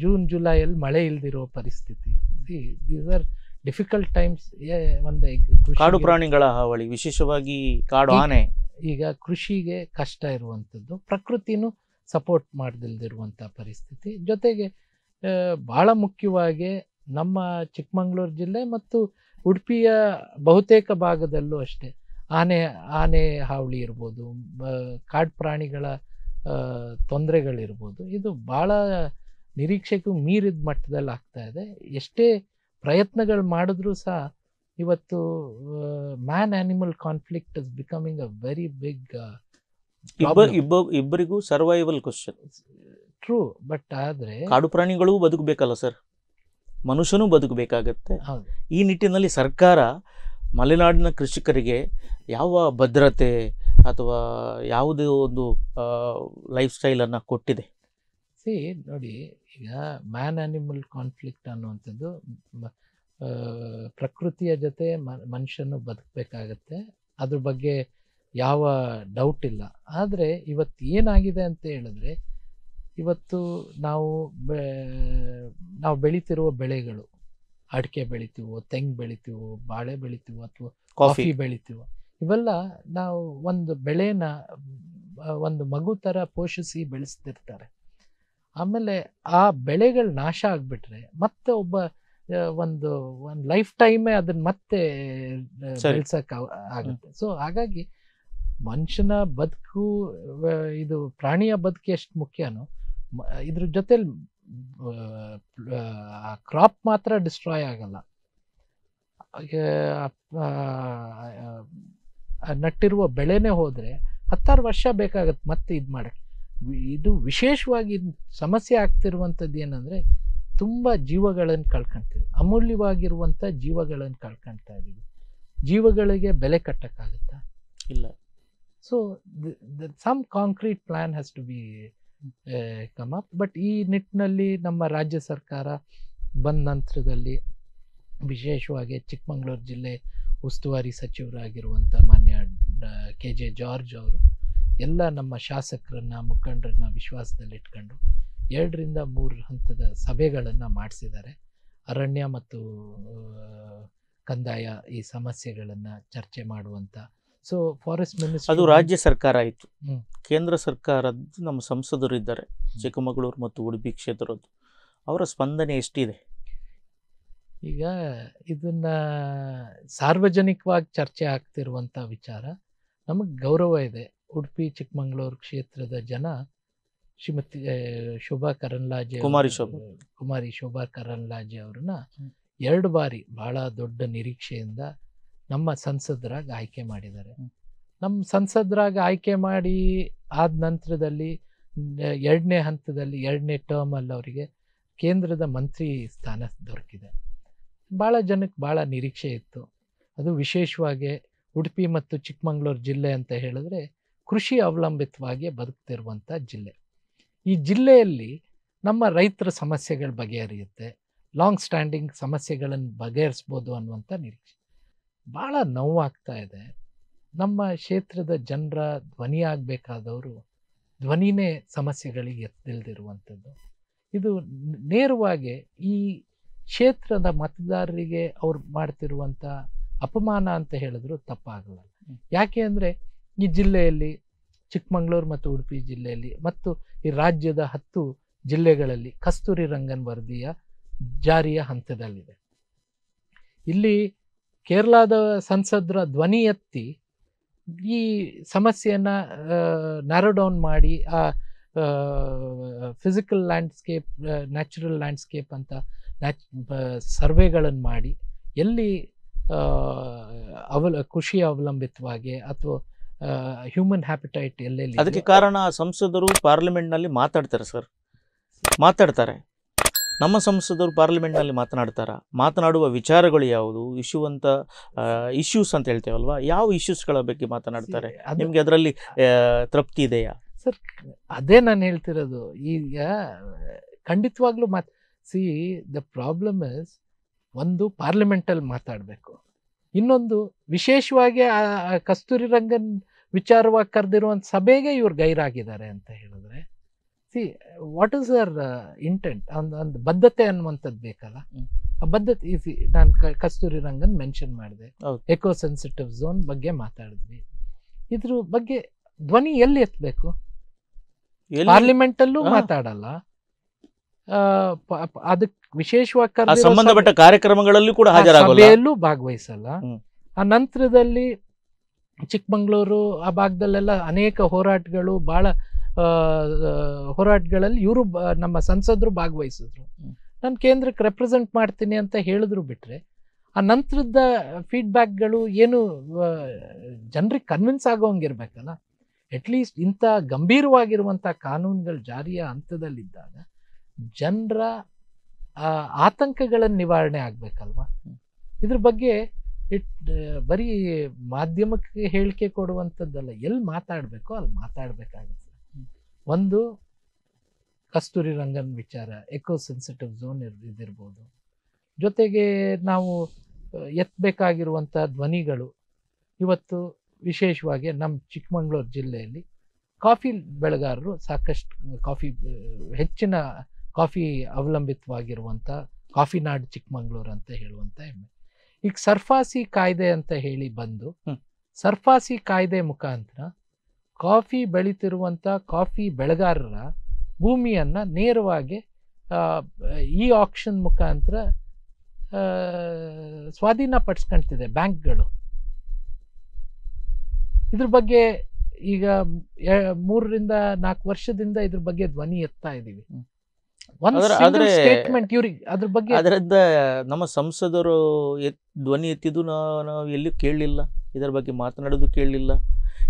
S2: ಜೂನ್ ಜುಲೈಯಲ್ಲಿ ಮಳೆ ಇಲ್ದಿರೋ ಪರಿಸ್ಥಿತಿ. These are difficult times. ಒಂದು
S1: ಕಾಡು ಪ್ರಾಣಿಗಳ ಹಾವಳಿ, ವಿಶೇಷವಾಗಿ ಕಾಡು ಆನೆ,
S2: ಈಗ ಕೃಷಿಗೆ ಕಷ್ಟ ಇರುವಂಥದ್ದು, ಪ್ರಕೃತಿನೂ ಸಪೋರ್ಟ್ ಮಾಡದಿಲ್ದಿರುವಂಥ ಪರಿಸ್ಥಿತಿ. ಜೊತೆಗೆ ಭಾಳ ಮುಖ್ಯವಾಗಿ ನಮ್ಮ ಚಿಕ್ಕಮಗಳೂರು ಜಿಲ್ಲೆ ಮತ್ತು ಉಡುಪಿಯ ಬಹುತೇಕ ಭಾಗದಲ್ಲೂ ಅಷ್ಟೇ ಆನೆ ಹಾವಳಿ ಇರ್ಬೋದು, ಕಾಡು ಪ್ರಾಣಿಗಳ ತೊಂದರೆಗಳಿರ್ಬೋದು. ಇದು ಭಾಳ ನಿರೀಕ್ಷೆಗೂ ಮೀರಿದ ಮಟ್ಟದಲ್ಲಿ ಆಗ್ತಾ ಇದೆ. ಎಷ್ಟೇ ಪ್ರಯತ್ನಗಳು ಮಾಡಿದ್ರೂ ಸಹ ಇವತ್ತು man animal conflict is becoming a very big
S1: ಇಬ್ಬರಿಗೂ ಸರ್ವೈವಲ್ ಕ್ವಶನ್.
S2: ಟ್ರೂ, ಬಟ್ ಆದರೆ
S1: ಕಾಡು ಪ್ರಾಣಿಗಳು ಬದುಕಬೇಕಲ್ಲ ಸರ್, ಮನುಷ್ಯನೂ ಬದುಕಬೇಕಾಗತ್ತೆ. ಈ ನಿಟ್ಟಿನಲ್ಲಿ ಸರ್ಕಾರ ಮಲೆನಾಡಿನ ಕೃಷಿಕರಿಗೆ ಯಾವ ಭದ್ರತೆ ಅಥವಾ ಯಾವುದೇ ಒಂದು ಲೈಫ್ ಸ್ಟೈಲನ್ನು ಕೊಟ್ಟಿದೆ?
S2: ನೋಡಿ, ಈಗ ಮ್ಯಾನ್ ಆನಿಮಲ್ ಕಾನ್ಫ್ಲಿಕ್ಟ್ ಅನ್ನುವಂಥದ್ದು ಪ್ರಕೃತಿಯ ಜೊತೆ ಮನುಷ್ಯನು ಬದುಕಬೇಕಾಗತ್ತೆ, ಅದ್ರ ಬಗ್ಗೆ ಯಾವ ಡೌಟ್ ಇಲ್ಲ. ಆದರೆ ಇವತ್ತು ಏನಾಗಿದೆ ಅಂತ ಹೇಳಿದ್ರೆ, ಇವತ್ತು ನಾವು ಬೆಳಿತಿರುವ ಬೆಳೆಗಳು, ಅಡಿಕೆ ಬೆಳಿತೀವೋ, ತೆಂಗು ಬೆಳಿತೀವೋ, ಬಾಳೆ ಬೆಳಿತೀವೋ ಅಥವಾ ಕಾಫಿ ಬೆಳಿತೀವೋ, ಇವೆಲ್ಲ ನಾವು ಒಂದು ಬೆಳೆನ ಒಂದು ಮಗು ಥರ ಪೋಷಿಸಿ ಬೆಳೆಸ್ತಿರ್ತಾರೆ. ಆಮೇಲೆ ಆ ಬೆಳೆಗಳು ನಾಶ ಆಗಿಬಿಟ್ರೆ ಮತ್ತೆ ಒಂದು ಲೈಫ್ ಟೈಮೇ ಅದನ್ನ ಮತ್ತೆ ಬೆಳೆಸಕ್ಕೆ ಆಗುತ್ತೆ. ಸೊ ಹಾಗಾಗಿ ಮನುಷ್ಯನ ಬದುಕು, ಇದು ಪ್ರಾಣಿಯ ಬದುಕು ಎಷ್ಟು ಮುಖ್ಯನೋ, ಇದ್ರ ಜೊತೆಲಿ ಕ್ರಾಪ್ ಮಾತ್ರ ಡಿಸ್ಟ್ರಾಯ್ ಆಗಲ್ಲ. ನಟ್ಟಿರುವ ಬೆಳೆನೇ ಹೋದರೆ 10 ವರ್ಷ ಬೇಕಾಗತ್ತೆ ಮತ್ತೆ ಇದು ಮಾಡಕ್ಕೆ. ಇದು ವಿಶೇಷವಾಗಿ ಸಮಸ್ಯೆ ಆಗ್ತಿರುವಂಥದ್ದು ಏನಂದರೆ, ತುಂಬ ಜೀವಗಳನ್ನು ಕಳ್ಕೊಳ್ತೀವಿ, ಅಮೂಲ್ಯವಾಗಿರುವಂಥ ಜೀವಗಳನ್ನು ಕಳ್ಕೊಳ್ತಾ ಇದ್ದೀವಿ. ಜೀವಗಳಿಗೆ ಬೆಲೆ ಕಟ್ಟಕ್ಕಾಗತ್ತಾ? ಇಲ್ಲ. So some concrete plan has to be come up. But ಈ ನಿಟ್ಟಿನಲ್ಲಿ ನಮ್ಮ ರಾಜ್ಯ ಸರ್ಕಾರ ಬಂದ ನಂತರದಲ್ಲಿ, ವಿಶೇಷವಾಗಿ ಚಿಕ್ಕಮಗಳೂರು ಜಿಲ್ಲೆ ಉಸ್ತುವಾರಿ ಸಚಿವರಾಗಿರುವಂಥ ಮಾನ್ಯ KJ ಜಾರ್ಜ್ ಅವರು ಎಲ್ಲ ನಮ್ಮ ಶಾಸಕರನ್ನ, ಮುಖಂಡರನ್ನ ವಿಶ್ವಾಸದಲ್ಲಿಟ್ಕೊಂಡು 2ರಿಂದ 3 ಹಂತದ ಸಭೆಗಳನ್ನು ಮಾಡಿಸಿದ್ದಾರೆ. ಅರಣ್ಯ ಮತ್ತು ಕಂದಾಯ ಈ ಸಮಸ್ಯೆಗಳನ್ನು ಚರ್ಚೆ ಮಾಡುವಂಥ. ಸೊ ಫಾರೆಸ್ಟ್ ಮಿನಿಸ್ಟರ್,
S1: ಅದು ರಾಜ್ಯ ಸರ್ಕಾರ ಆಯಿತು. ಕೇಂದ್ರ ಸರ್ಕಾರದ್ದು ನಮ್ಮ ಸಂಸದರು ಇದ್ದಾರೆ, ಚಿಕ್ಕಮಗಳೂರು ಮತ್ತು ಉಡುಪಿ ಕ್ಷೇತ್ರದ್ದು. ಅವರ ಸ್ಪಂದನೆ ಎಷ್ಟಿದೆ?
S2: ಈಗ ಇದನ್ನ ಸಾರ್ವಜನಿಕವಾಗಿ ಚರ್ಚೆ ಆಗ್ತಿರುವಂಥ ವಿಚಾರ. ನಮಗೆ ಗೌರವ ಇದೆ. ಉಡುಪಿ ಚಿಕ್ಕಮಗಳೂರು ಕ್ಷೇತ್ರದ ಜನ ಶ್ರೀಮತಿ ಶೋಭಾ ಕರಂದ್ಲಾಜೆ, ಕುಮಾರಿ ಶೋಭಾ ಕರಂದ್ಲಾಜೆ ಅವ್ರನ್ನ 2 ಬಾರಿ ಭಾಳ ದೊಡ್ಡ ನಿರೀಕ್ಷೆಯಿಂದ ನಮ್ಮ ಸಂಸದರಾಗಿ ಆಯ್ಕೆ ಮಾಡಿದ್ದಾರೆ. ನಮ್ಮ ಸಂಸದರಾಗಿ ಆಯ್ಕೆ ಮಾಡಿ ಆದ ನಂತರದಲ್ಲಿ 2ನೇ ಹಂತದಲ್ಲಿ 2ನೇ ಟರ್ಮಲ್ಲಿ ಅವರಿಗೆ ಕೇಂದ್ರದ ಮಂತ್ರಿ ಸ್ಥಾನ ದೊರಕಿದೆ. ಭಾಳ ಜನಕ್ಕೆ ಭಾಳ ನಿರೀಕ್ಷೆ ಇತ್ತು. ಅದು ವಿಶೇಷವಾಗಿ ಉಡುಪಿ ಮತ್ತು ಚಿಕ್ಕಮಗಳೂರು ಜಿಲ್ಲೆ ಅಂತ ಹೇಳಿದ್ರೆ ಕೃಷಿ ಅವಲಂಬಿತವಾಗಿ ಬದುಕ್ತಿರುವಂಥ ಜಿಲ್ಲೆ. ಈ ಜಿಲ್ಲೆಯಲ್ಲಿ ನಮ್ಮ ರೈತರ ಸಮಸ್ಯೆಗಳು ಬಗೆಹರಿಯುತ್ತೆ, ಲಾಂಗ್ ಸ್ಟ್ಯಾಂಡಿಂಗ್ ಸಮಸ್ಯೆಗಳನ್ನು ಬಗೆಹರಿಸ್ಬೋದು ಅನ್ನುವಂಥ ನಿರೀಕ್ಷೆ. ಭಾಳ ನೋವಾಗ್ತಾ ಇದೆ. ನಮ್ಮ ಕ್ಷೇತ್ರದ ಜನರ ಧ್ವನಿಯಾಗಬೇಕಾದವರು ಧ್ವನಿನೇ ಸಮಸ್ಯೆಗಳಿಗೆ ಎತ್ತಿಲ್ದಿರುವಂಥದ್ದು. ಇದು ನೇರವಾಗಿ ಈ ಕ್ಷೇತ್ರದ ಮತದಾರರಿಗೆ ಅವ್ರು ಮಾಡ್ತಿರುವಂಥ ಅಪಮಾನ ಅಂತ ಹೇಳಿದ್ರು ತಪ್ಪಾಗಲ್ಲ. ಯಾಕೆ ಅಂದರೆ ಈ ಜಿಲ್ಲೆಯಲ್ಲಿ, ಚಿಕ್ಕಮಗಳೂರು ಮತ್ತು ಉಡುಪಿ ಜಿಲ್ಲೆಯಲ್ಲಿ ಮತ್ತು ಈ ರಾಜ್ಯದ 10 ಜಿಲ್ಲೆಗಳಲ್ಲಿ ಕಸ್ತೂರಿ ರಂಗನ್ ವರದಿಯ ಜಾರಿಯ ಹಂತದಲ್ಲಿದೆ. ಇಲ್ಲಿ ಕೇರಳದ ಸಂಸದರ ಧ್ವನಿ ಎತ್ತಿ ಈ ಸಮಸ್ಯೆಯನ್ನು ನ್ಯಾರೋ ಡೌನ್ ಮಾಡಿ ಆ ಫಿಸಿಕಲ್ ಲ್ಯಾಂಡ್ಸ್ಕೇಪ್, ನ್ಯಾಚುರಲ್ ಲ್ಯಾಂಡ್ಸ್ಕೇಪ್ ಅಂತ ಸರ್ವೆಗಳನ್ನು ಮಾಡಿ ಎಲ್ಲಿ ಕೃಷಿ ಅವಲಂಬಿತವಾಗಿ ಅಥವಾ ಹ್ಯೂಮನ್ ಹ್ಯಾಬಿಟೈಟ್ ಎಲ್ಲೆಲ್ಲಿ
S1: ಅದಕ್ಕೆ ಕಾರಣ ಸಂಸದರು ಪಾರ್ಲಿಮೆಂಟ್ನಲ್ಲಿ ಮಾತಾಡ್ತಾರೆ ಸರ್, ಮಾತಾಡ್ತಾರೆ. ನಮ್ಮ ಸಂಸದರು ಪಾರ್ಲಿಮೆಂಟ್ನಲ್ಲಿ ಮಾತನಾಡುವ ವಿಚಾರಗಳು ಯಾವುದು, ಇಶ್ಯೂಸ್ ಅಂತ ಹೇಳ್ತೇವಲ್ವಾ, ಯಾವ ಇಶ್ಯೂಸ್ಗಳ ಬಗ್ಗೆ ಮಾತನಾಡ್ತಾರೆ? ನಿಮಗೆ ಅದರಲ್ಲಿ ತೃಪ್ತಿ ಇದೆಯಾ
S2: ಸರ್? ಅದೇ ನಾನು ಹೇಳ್ತಿರೋದು. ಈಗ ಖಂಡಿತವಾಗ್ಲೂ ದ ಪ್ರಾಬ್ಲಮ್ ಇಸ್, ಒಂದು ಪಾರ್ಲಿಮೆಂಟಲ್ಲಿ ಮಾತಾಡಬೇಕು, ಇನ್ನೊಂದು ವಿಶೇಷವಾಗಿ ಕಸ್ತೂರಿ ರಂಗನ್ ವಿಚಾರವಾಗಿ ಕರೆದಿರುವಂಥ ಸಭೆಗೆ ಇವ್ರು ಗೈರಾಗಿದ್ದಾರೆ ಅಂತ ಹೇಳಿದ್ರೆ, ವಾಟ್ ಇಸ್ ಅವರ್ ಇಂಟೆಂಟ್? ಒಂದು ಬದ್ಧತೆ ಅನ್ನುವಂಥದ್ದು ಬೇಕಲ್ಲ. ಆ ಬದ್ಧತೆ ನಾನು ಕಸ್ತೂರಿ ರಂಗನ್ ಮೆನ್ಷನ್ ಮಾಡಿದೆ, ಎಕೋ ಸೆನ್ಸಿಟಿವ್ ಝೋನ್ ಬಗ್ಗೆ ಮಾತಾಡಿದ್ವಿ. ಇದ್ರ ಬಗ್ಗೆ ಧ್ವನಿ ಎಲ್ಲಿ ಎತ್ತಬೇಕು? ಪಾರ್ಲಿಮೆಂಟಲ್ಲೂ ಮಾತಾಡಲ್ಲ, ಅದಕ್ಕೆ ವಿಶೇಷವಾಗಿ
S1: ಸಂಬಂಧಪಟ್ಟ ಕಾರ್ಯಕ್ರಮಗಳಲ್ಲೂ ಕೂಡ
S2: ಸಭೆಯಲ್ಲೂ ಭಾಗವಹಿಸಲ್ಲ. ಆ ನಂತರದಲ್ಲಿ ಚಿಕ್ಕಮಂಗ್ಳೂರು ಆ ಭಾಗದಲ್ಲೆಲ್ಲ ಅನೇಕ ಹೋರಾಟಗಳು, ಬಹಳ ಹೋರಾಟಗಳಲ್ಲಿ ಇವರು ನಮ್ಮ ಸಂಸದರು ಭಾಗವಹಿಸಿದ್ರು. ನಾನು ಕೇಂದ್ರಕ್ಕೆ ರೆಪ್ರೆಸೆಂಟ್ ಮಾಡ್ತೀನಿ ಅಂತ ಹೇಳಿದ್ರು ಬಿಟ್ರೆ, ಆ ನಂತರದ ಫೀಡ್ಬ್ಯಾಕ್ಗಳು ಏನು ಜನರಿಗೆ ಕನ್ವಿನ್ಸ್ ಆಗೋಂಗಿರ್ಬೇಕಲ್ಲ. ಅಟ್ಲೀಸ್ಟ್ ಇಂಥ ಗಂಭೀರವಾಗಿರುವಂಥ ಕಾನೂನುಗಳು ಜಾರಿಯ ಹಂತದಲ್ಲಿದ್ದಾಗ ಜನರ ಆತಂಕಗಳನ್ನು ನಿವಾರಣೆ ಆಗಬೇಕಲ್ವಾ? ಇದ್ರ ಬಗ್ಗೆ ಬರೀ ಮಾಧ್ಯಮಕ್ಕೆ ಹೇಳಿಕೆ ಕೊಡುವಂಥದ್ದಲ್ಲ, ಎಲ್ಲಿ ಮಾತಾಡಬೇಕೋ ಅಲ್ಲಿ ಮಾತಾಡಬೇಕಾಗುತ್ತೆ. ಒಂದು ಕಸ್ತೂರಿ ರಂಗನ್ ವಿಚಾರ, ಎಕೋ ಸೆನ್ಸಿಟಿವ್ ಝೋನ್ ಇದಿರ್ಬೋದು. ಜೊತೆಗೆ ನಾವು ಎತ್ತಬೇಕಾಗಿರುವಂಥ ಧ್ವನಿಗಳು ಇವತ್ತು ವಿಶೇಷವಾಗಿ ನಮ್ಮ ಚಿಕ್ಕಮಂಗ್ಳೂರು ಜಿಲ್ಲೆಯಲ್ಲಿ ಕಾಫಿ ಬೆಳೆಗಾರರು ಸಾಕಷ್ಟು ಹೆಚ್ಚಿನ ಕಾಫಿ ಅವಲಂಬಿತವಾಗಿರುವಂಥ ಕಾಫಿ ನಾಡು ಚಿಕ್ಕಮಂಗ್ಳೂರು ಅಂತ ಹೇಳುವಂಥ ಹೆಮ್ಮೆ. ಈಗ ಸರ್ಫಾಸಿ ಕಾಯ್ದೆ ಅಂತ ಹೇಳಿ ಬಂದು, ಸರ್ಫಾಸಿ ಕಾಯ್ದೆ ಮುಖಾಂತರ ಕಾಫಿ ಬೆಳೀತಿರುವಂಥ ಕಾಫಿ ಬೆಳೆಗಾರರ ಭೂಮಿಯನ್ನು ನೇರವಾಗಿ ಈ ಆಕ್ಷನ್ ಮುಖಾಂತರ ಸ್ವಾಧೀನ ಪಡಿಸ್ಕೊಳ್ತಿದೆ ಬ್ಯಾಂಕ್ಗಳು. ಇದ್ರ ಬಗ್ಗೆ ಈಗ 3 ರಿಂದ 4 ವರ್ಷದಿಂದ ಇದ್ರ ಬಗ್ಗೆ ಧ್ವನಿ ಎತ್ತಾ ಇದೀವಿ. ಸ್ಟೇಟ್ಮೆಂಟ್ ಇವ್ರಿಗೆ ಅದ್ರ ಬಗ್ಗೆ,
S1: ಅದರಿಂದ ನಮ್ಮ ಸಂಸದರು ಧ್ವನಿ ಎತ್ತಿದ್ದು ನಾವು ಎಲ್ಲೂ ಕೇಳಲಿಲ್ಲ, ಇದರ ಬಗ್ಗೆ ಮಾತನಾಡೋದು ಕೇಳಲಿಲ್ಲ.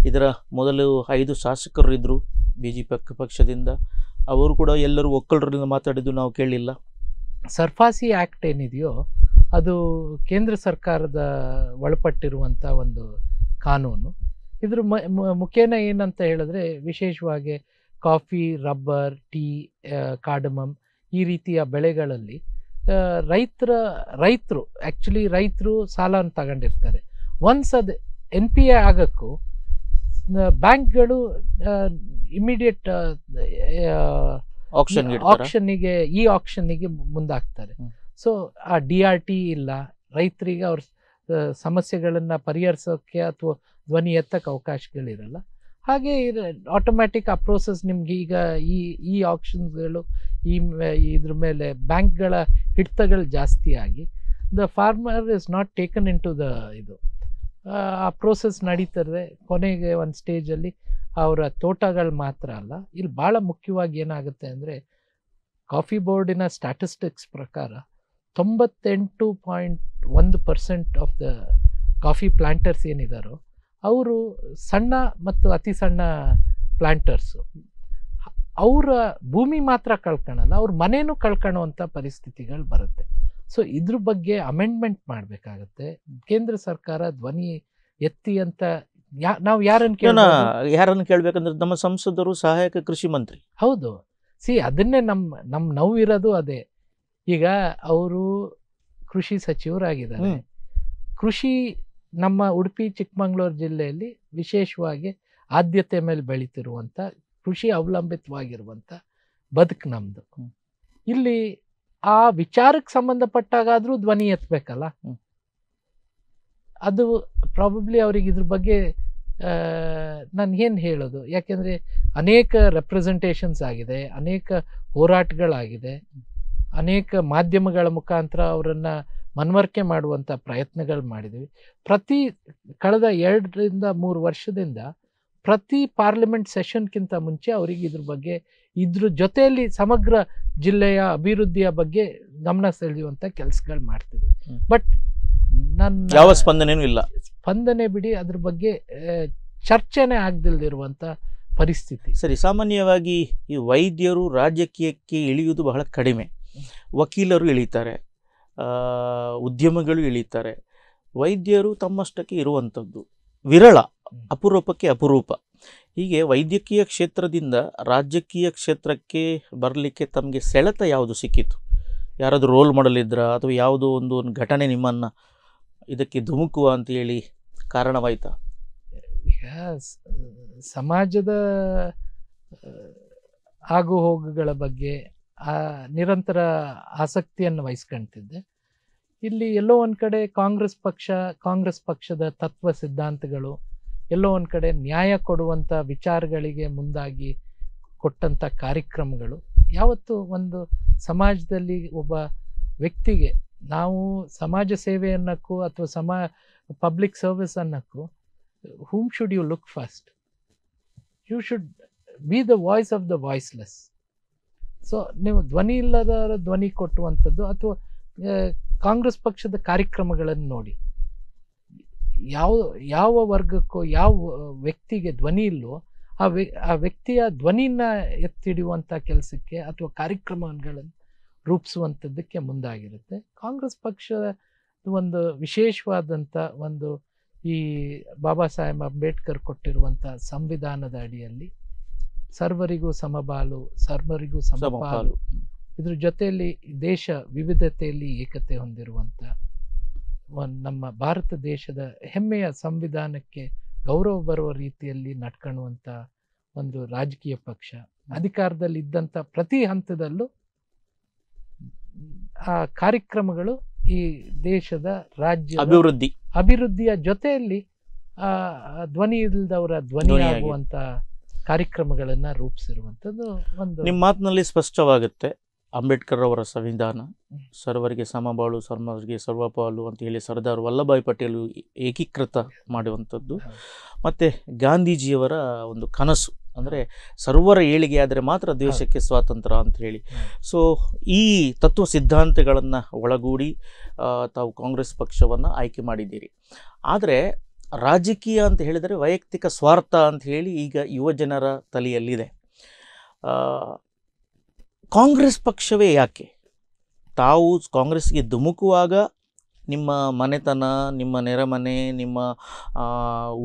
S1: ಇದರ ಮೊದಲು 5 ಶಾಸಕರು ಇದ್ದರು BJP ಪಕ್ಷದಿಂದ, ಅವರು ಕೂಡ ಎಲ್ಲರೂ ಒಕ್ಕಲರಿಂದ ಮಾತಾಡಿದ್ದು ನಾವು ಕೇಳಲಿಲ್ಲ.
S2: ಸರ್ಫಾಸಿ ಆ್ಯಕ್ಟ್ ಏನಿದೆಯೋ ಅದು ಕೇಂದ್ರ ಸರ್ಕಾರದ ಒಳಪಟ್ಟಿರುವಂಥ ಒಂದು ಕಾನೂನು. ಇದ್ರ ಮುಖೇನ ಏನಂತ ಹೇಳಿದ್ರೆ, ವಿಶೇಷವಾಗಿ ಕಾಫಿ, ರಬ್ಬರ್, ಟೀ, ಕಾರ್ಡಮಮ್ ಈ ರೀತಿಯ ಬೆಳೆಗಳಲ್ಲಿ ರೈತರು ಸಾಲವನ್ನು ತಗೊಂಡಿರ್ತಾರೆ. ಒನ್ಸ್ ಅದು NPA ಆಗೋಕ್ಕೂ ಬ್ಯಾಂಕ್ಗಳು ಇಮಿಡಿಯೇಟ್ ಆಕ್ಷನ್ನಿಗೆ ಮುಂದಾಗ್ತಾರೆ. ಸೊ ಆ DRT ಇಲ್ಲ, ರೈತರಿಗೆ ಅವ್ರ ಸಮಸ್ಯೆಗಳನ್ನು ಪರಿಹರಿಸೋಕ್ಕೆ ಅಥವಾ ಧ್ವನಿ ಎತ್ತಕ್ಕೆ ಅವಕಾಶಗಳಿರಲ್ಲ. ಹಾಗೆ ಆಟೋಮ್ಯಾಟಿಕ್ ಆ ಪ್ರೋಸೆಸ್ ನಿಮ್ಗೆ ಈಗ ಈ ಆಕ್ಷನ್ಸ್ಗಳು ಇದ್ರ ಮೇಲೆ ಬ್ಯಾಂಕ್ಗಳ ಹಿಡಿತಗಳು ಜಾಸ್ತಿ ಆಗಿ the farmer is not taken in to the ಆ ಪ್ರೋಸೆಸ್ ನಡೀತದೆ. ಕೊನೆಗೆ ಒಂದು ಸ್ಟೇಜಲ್ಲಿ ಅವರ ತೋಟಗಳು ಮಾತ್ರ ಅಲ್ಲ, ಇಲ್ಲಿ ಭಾಳ ಮುಖ್ಯವಾಗಿ ಏನಾಗುತ್ತೆ ಅಂದರೆ, ಕಾಫಿ ಬೋರ್ಡಿನ ಸ್ಟ್ಯಾಟಿಸ್ಟಿಕ್ಸ್ ಪ್ರಕಾರ 98.1% ಆಫ್ ದ ಕಾಫಿ ಪ್ಲಾಂಟರ್ಸ್ ಏನಿದಾರೋ ಅವರು ಸಣ್ಣ ಮತ್ತು ಅತಿ ಸಣ್ಣ ಪ್ಲಾಂಟರ್ಸು. ಅವರ ಭೂಮಿ ಮಾತ್ರ ಕಳ್ಕೊಳಲ್ಲ, ಅವ್ರ ಮನೇನೂ ಕಳ್ಕೊಳ್ಳುವಂಥ ಪರಿಸ್ಥಿತಿಗಳು ಬರುತ್ತೆ. ಸೊ ಇದ್ರ ಬಗ್ಗೆ ಅಮೆಂಡ್ಮೆಂಟ್ ಮಾಡಬೇಕಾಗತ್ತೆ. ಕೇಂದ್ರ ಸರ್ಕಾರ ಧ್ವನಿ ಎತ್ತಿ ಅಂತ ನಾವು
S1: ಯಾರನ್ನು ಕೇಳಬೇಕಂದ್ರೆ ನಮ್ಮ ಸಂಸದರು, ಸಹಾಯಕ ಕೃಷಿ ಮಂತ್ರಿ.
S2: ಹೌದು, ಅದನ್ನೇ ನಮ್ಮ ನೋವಿರೋದು ಅದೇ. ಈಗ ಅವರು ಕೃಷಿ ಸಚಿವರಾಗಿದ್ದಾರೆ. ಕೃಷಿ ನಮ್ಮ ಉಡುಪಿ ಚಿಕ್ಕಮಂಗ್ಳೂರು ಜಿಲ್ಲೆಯಲ್ಲಿ ವಿಶೇಷವಾಗಿ ಆದ್ಯತೆ ಮೇಲೆ ಬೆಳೀತಿರುವಂಥ, ಕೃಷಿ ಅವಲಂಬಿತವಾಗಿರುವಂಥ ಬದುಕು ನಮ್ಮದು. ಇಲ್ಲಿ ಆ ವಿಚಾರಕ್ಕೆ ಸಂಬಂಧಪಟ್ಟಾಗಾದರೂ ಧ್ವನಿ ಎತ್ತಬೇಕಲ್ಲ. ಅದು ಪ್ರಾಬಬ್ಲಿ ಅವ್ರಿಗೆ ಇದ್ರ ಬಗ್ಗೆ ನಾನು ಹೇಳೋದು, ಯಾಕೆಂದರೆ ಅನೇಕ ರೆಪ್ರೆಸೆಂಟೇಷನ್ಸ್ ಆಗಿದೆ, ಅನೇಕ ಹೋರಾಟಗಳಾಗಿದೆ, ಅನೇಕ ಮಾಧ್ಯಮಗಳ ಮುಖಾಂತರ ಅವರನ್ನು ಮನವರಿಕೆ ಮಾಡುವಂಥ ಪ್ರಯತ್ನಗಳು ಮಾಡಿದ್ದೀವಿ. ಕಳೆದ 2 ರಿಂದ 3 ವರ್ಷದಿಂದ ಪ್ರತಿ ಪಾರ್ಲಿಮೆಂಟ್ ಸೆಷನ್ಗಿಂತ ಮುಂಚೆ ಅವರಿಗೆ ಇದ್ರ ಬಗ್ಗೆ ಇದ್ರ ಜೊತೆಯಲ್ಲಿ ಸಮಗ್ರ ಜಿಲ್ಲೆಯ ಅಭಿವೃದ್ಧಿಯ ಬಗ್ಗೆ ಗಮನ ಸೆಳೆಯುವಂತ ಕೆಲಸಗಳು ಮಾಡ್ತಿದ್ವಿ. ಬಟ್ ನನ್ನ
S1: ಯಾವ ಸ್ಪಂದನೆನೂ ಇಲ್ಲ.
S2: ಸ್ಪಂದನೆ ಬಿಡಿ, ಅದ್ರ ಬಗ್ಗೆ ಚರ್ಚೆನೆ ಆಗದಿಲ್ದಿರುವಂತ ಪರಿಸ್ಥಿತಿ.
S1: ಸರಿ, ಸಾಮಾನ್ಯವಾಗಿ ಈ ವೈದ್ಯರು ರಾಜಕೀಯಕ್ಕೆ ಇಳಿಯುವುದು ಬಹಳ ಕಡಿಮೆ. ವಕೀಲರು ಇಳಿತಾರೆ, ಉದ್ಯಮಗಳು ಇಳಿತಾರೆ. ವೈದ್ಯರು ತಮ್ಮಷ್ಟಕ್ಕೆ ಇರುವಂಥದ್ದು ವಿರಳ, ಅಪರೂಪಕ್ಕೆ ಅಪರೂಪ. ಹೀಗೆ ವೈದ್ಯಕೀಯ ಕ್ಷೇತ್ರದಿಂದ ರಾಜಕೀಯ ಕ್ಷೇತ್ರಕ್ಕೆ ಬರಲಿಕ್ಕೆ ತಮಗೆ ಸೆಳೆತ ಯಾವುದು ಸಿಕ್ಕಿತು? ಯಾರಾದರೂ ರೋಲ್ ಮಾಡಲ್ ಇದ್ರಾ, ಅಥವಾ ಯಾವುದೋ ಒಂದು ಘಟನೆ ನಿಮ್ಮನ್ನು ಇದಕ್ಕೆ ಧುಮುಕುವ ಅಂತೇಳಿ ಕಾರಣವಾಯಿತಾ?
S2: ಈಗ ಸಮಾಜದ ಆಗು ಹೋಗುಗಳ ಬಗ್ಗೆ ನಿರಂತರ ಆಸಕ್ತಿಯನ್ನು ವಹಿಸ್ಕೊಳ್ತಿದ್ದೆ. ಇಲ್ಲಿ ಎಲ್ಲೋ ಒಂದು ಕಡೆ ಕಾಂಗ್ರೆಸ್ ಪಕ್ಷದ ತತ್ವ ಸಿದ್ಧಾಂತಗಳು, ಎಲ್ಲೋ ಒಂದು ಕಡೆ ನ್ಯಾಯ ಕೊಡುವಂಥ ವಿಚಾರಗಳಿಗೆ ಮುಂದಾಗಿ ಕೊಟ್ಟಂಥ ಕಾರ್ಯಕ್ರಮಗಳು ಯಾವತ್ತು ಒಂದು ಸಮಾಜದಲ್ಲಿ ಒಬ್ಬ ವ್ಯಕ್ತಿಗೆ ನಾವು ಸಮಾಜ ಸೇವೆ ಅನ್ನಕ್ಕೂ ಅಥವಾ ಪಬ್ಲಿಕ್ ಸರ್ವಿಸ್ ಅನ್ನಕ್ಕೂ whom should you look first? You should be the voice of the voiceless. So ನೀವು ಧ್ವನಿ ಇಲ್ಲದವರ ಧ್ವನಿ ಕೊಟ್ಟುವಂಥದ್ದು, ಅಥವಾ ಕಾಂಗ್ರೆಸ್ ಪಕ್ಷದ ಕಾರ್ಯಕ್ರಮಗಳನ್ನು ನೋಡಿ, ಯಾವ ವರ್ಗಕ್ಕೋ ಯಾವ ವ್ಯಕ್ತಿಗೆ ಧ್ವನಿ ಇಲ್ಲೋ ಆ ವ್ಯಕ್ತಿಯ ಧ್ವನಿನ ಎತ್ತಿಡುವಂಥ ಕೆಲಸಕ್ಕೆ ಅಥವಾ ಕಾರ್ಯಕ್ರಮಗಳನ್ನು ರೂಪಿಸುವಂಥದ್ದಕ್ಕೆ ಮುಂದಾಗಿರುತ್ತೆ. ಕಾಂಗ್ರೆಸ್ ಪಕ್ಷದ ಒಂದು ವಿಶೇಷವಾದಂಥ ಒಂದು ಈ ಬಾಬಾ ಸಾಹೇಬ್ ಅಂಬೇಡ್ಕರ್ ಕೊಟ್ಟಿರುವಂಥ ಸಂವಿಧಾನದ ಅಡಿಯಲ್ಲಿ ಸರ್ವರಿಗೂ ಸಮಬಾಳು, ಸರ್ವರಿಗೂ ಸಮಪಾಲು, ಇದ್ರ ಜೊತೆಯಲ್ಲಿ ದೇಶ ವಿವಿಧತೆಯಲ್ಲಿ ಏಕತೆ ಹೊಂದಿರುವಂಥ ನಮ್ಮ ಭಾರತ ದೇಶದ ಹೆಮ್ಮೆಯ ಸಂವಿಧಾನಕ್ಕೆ ಗೌರವ ಬರುವ ರೀತಿಯಲ್ಲಿ ನಡ್ಕೊಳ್ಳುವಂಥ ಒಂದು ರಾಜಕೀಯ ಪಕ್ಷ ಅಧಿಕಾರದಲ್ಲಿ ಇದ್ದಂಥ ಪ್ರತಿ ಹಂತದಲ್ಲೂ ಆ ಕಾರ್ಯಕ್ರಮಗಳು ಈ ದೇಶದ ರಾಜ್ಯ ಅಭಿವೃದ್ಧಿಯ ಜೊತೆಯಲ್ಲಿ ಧ್ವನಿ ಇಲ್ಲದವರ ಧ್ವನಿ ಆಗುವಂತ ಕಾರ್ಯಕ್ರಮಗಳನ್ನ ರೂಪಿಸಿರುವಂಥದ್ದು ಒಂದು
S1: ನಿಮ್ಮ ಮಾತಿನಲ್ಲಿ ಸ್ಪಷ್ಟವಾಗುತ್ತೆ. ಅಂಬೇಡ್ಕರ್ ಅವರ ಸಂವಿಧಾನ ಸರ್ವರಿಗೆ ಸಮಬಾಳು, ಸರ್ವರಿಗೆ ಸರ್ವಪಾಲು ಅಂತ ಹೇಳಿ ಸರ್ದಾರ್ ವಲ್ಲಭಾಯ್ ಪಟೇಲ್ ಏಕೀಕೃತ ಮಾಡುವಂಥದ್ದು, ಮತ್ತು ಗಾಂಧೀಜಿಯವರ ಒಂದು ಕನಸು ಅಂದರೆ ಸರ್ವರ ಏಳಿಗೆ ಆದರೆ ಮಾತ್ರ ದೇಶಕ್ಕೆ ಸ್ವಾತಂತ್ರ್ಯ ಅಂತ ಹೇಳಿ. ಸೊ ಈ ತತ್ವ ಸಿದ್ಧಾಂತಗಳನ್ನು ಒಳಗೂಡಿ ತಾವು ಕಾಂಗ್ರೆಸ್ ಪಕ್ಷವನ್ನು ಆಯ್ಕೆ ಮಾಡಿದ್ದೀರಿ. ಆದರೆ ರಾಜಕೀಯ ಅಂತ ಹೇಳಿದರೆ ವೈಯಕ್ತಿಕ ಸ್ವಾರ್ಥ ಅಂತ ಹೇಳಿ ಈಗ ಯುವಜನರ ತಲೆಯಲ್ಲಿದೆ. ಕಾಂಗ್ರೆಸ್ ಪಕ್ಷವೇ ಯಾಕೆ? ತಾವು ಕಾಂಗ್ರೆಸ್ಗೆ ಧುಮುಕುವಾಗ ನಿಮ್ಮ ಮನೆತನ, ನಿಮ್ಮ ನೆರೆಮನೆ, ನಿಮ್ಮ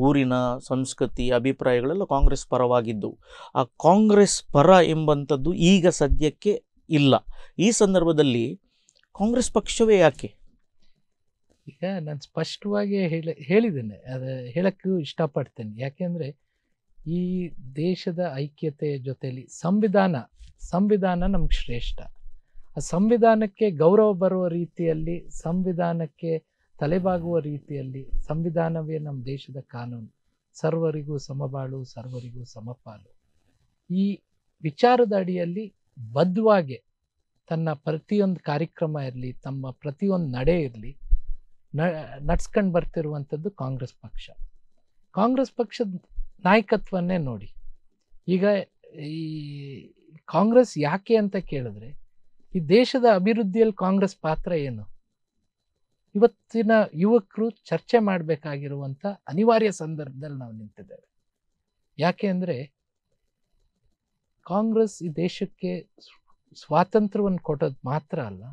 S1: ಊರಿನ ಸಂಸ್ಕೃತಿ, ಅಭಿಪ್ರಾಯಗಳೆಲ್ಲ ಕಾಂಗ್ರೆಸ್ ಪರವಾಗಿದ್ದವು. ಆ ಕಾಂಗ್ರೆಸ್ ಪರ ಎಂಬಂಥದ್ದು ಈಗ ಸದ್ಯಕ್ಕೆ ಇಲ್ಲ. ಈ ಸಂದರ್ಭದಲ್ಲಿ ಕಾಂಗ್ರೆಸ್ ಪಕ್ಷವೇ ಯಾಕೆ?
S2: ಈಗ ನಾನು ಸ್ಪಷ್ಟವಾಗಿ ಹೇಳಿದ್ದೇನೆ, ಅದು ಹೇಳಕ್ಕೂ ಇಷ್ಟಪಡ್ತೇನೆ. ಯಾಕೆಂದರೆ ಈ ದೇಶದ ಐಕ್ಯತೆಯ ಜೊತೆಯಲ್ಲಿ ಸಂವಿಧಾನ ನಮ್ಗೆ ಶ್ರೇಷ್ಠ. ಆ ಸಂವಿಧಾನಕ್ಕೆ ಗೌರವ ಬರುವ ರೀತಿಯಲ್ಲಿ, ಸಂವಿಧಾನಕ್ಕೆ ತಲೆಬಾಗುವ ರೀತಿಯಲ್ಲಿ, ಸಂವಿಧಾನವೇ ನಮ್ಮ ದೇಶದ ಕಾನೂನು, ಸರ್ವರಿಗೂ ಸಮಬಾಳು, ಸರ್ವರಿಗೂ ಸಮಪಾಲು, ಈ ವಿಚಾರದ ಅಡಿಯಲ್ಲಿ ಬದ್ಧವಾಗಿ ತನ್ನ ಪ್ರತಿಯೊಂದು ಕಾರ್ಯಕ್ರಮ ಇರಲಿ, ತಮ್ಮ ಪ್ರತಿಯೊಂದು ನಡೆ ಇರಲಿ, ನಡ್ಸ್ಕೊಂಡು ಬರ್ತಿರುವಂಥದ್ದು ಕಾಂಗ್ರೆಸ್ ಪಕ್ಷ. ಕಾಂಗ್ರೆಸ್ ಪಕ್ಷದ ನಾಯಕತ್ವನ್ನೇ ನೋಡಿ. ಈಗ ಈ ಕಾಂಗ್ರೆಸ್ ಯಾಕೆ ಅಂತ ಕೇಳಿದ್ರೆ, ಈ ದೇಶದ ಅಭಿವೃದ್ಧಿಯಲ್ಲಿ ಕಾಂಗ್ರೆಸ್ ಪಾತ್ರ ಏನು? ಇವತ್ತಿನ ಯುವಕರು ಚರ್ಚೆ ಮಾಡಬೇಕಾಗಿರುವಂಥ ಅನಿವಾರ್ಯ ಸಂದರ್ಭದಲ್ಲಿ ನಾವು ನಿಂತಿದ್ದೇವೆ. ಯಾಕೆ ಅಂದರೆ ಕಾಂಗ್ರೆಸ್ ಈ ದೇಶಕ್ಕೆ ಸ್ವಾತಂತ್ರ್ಯವನ್ನು ಕೊಡೋದು ಮಾತ್ರ ಅಲ್ಲ,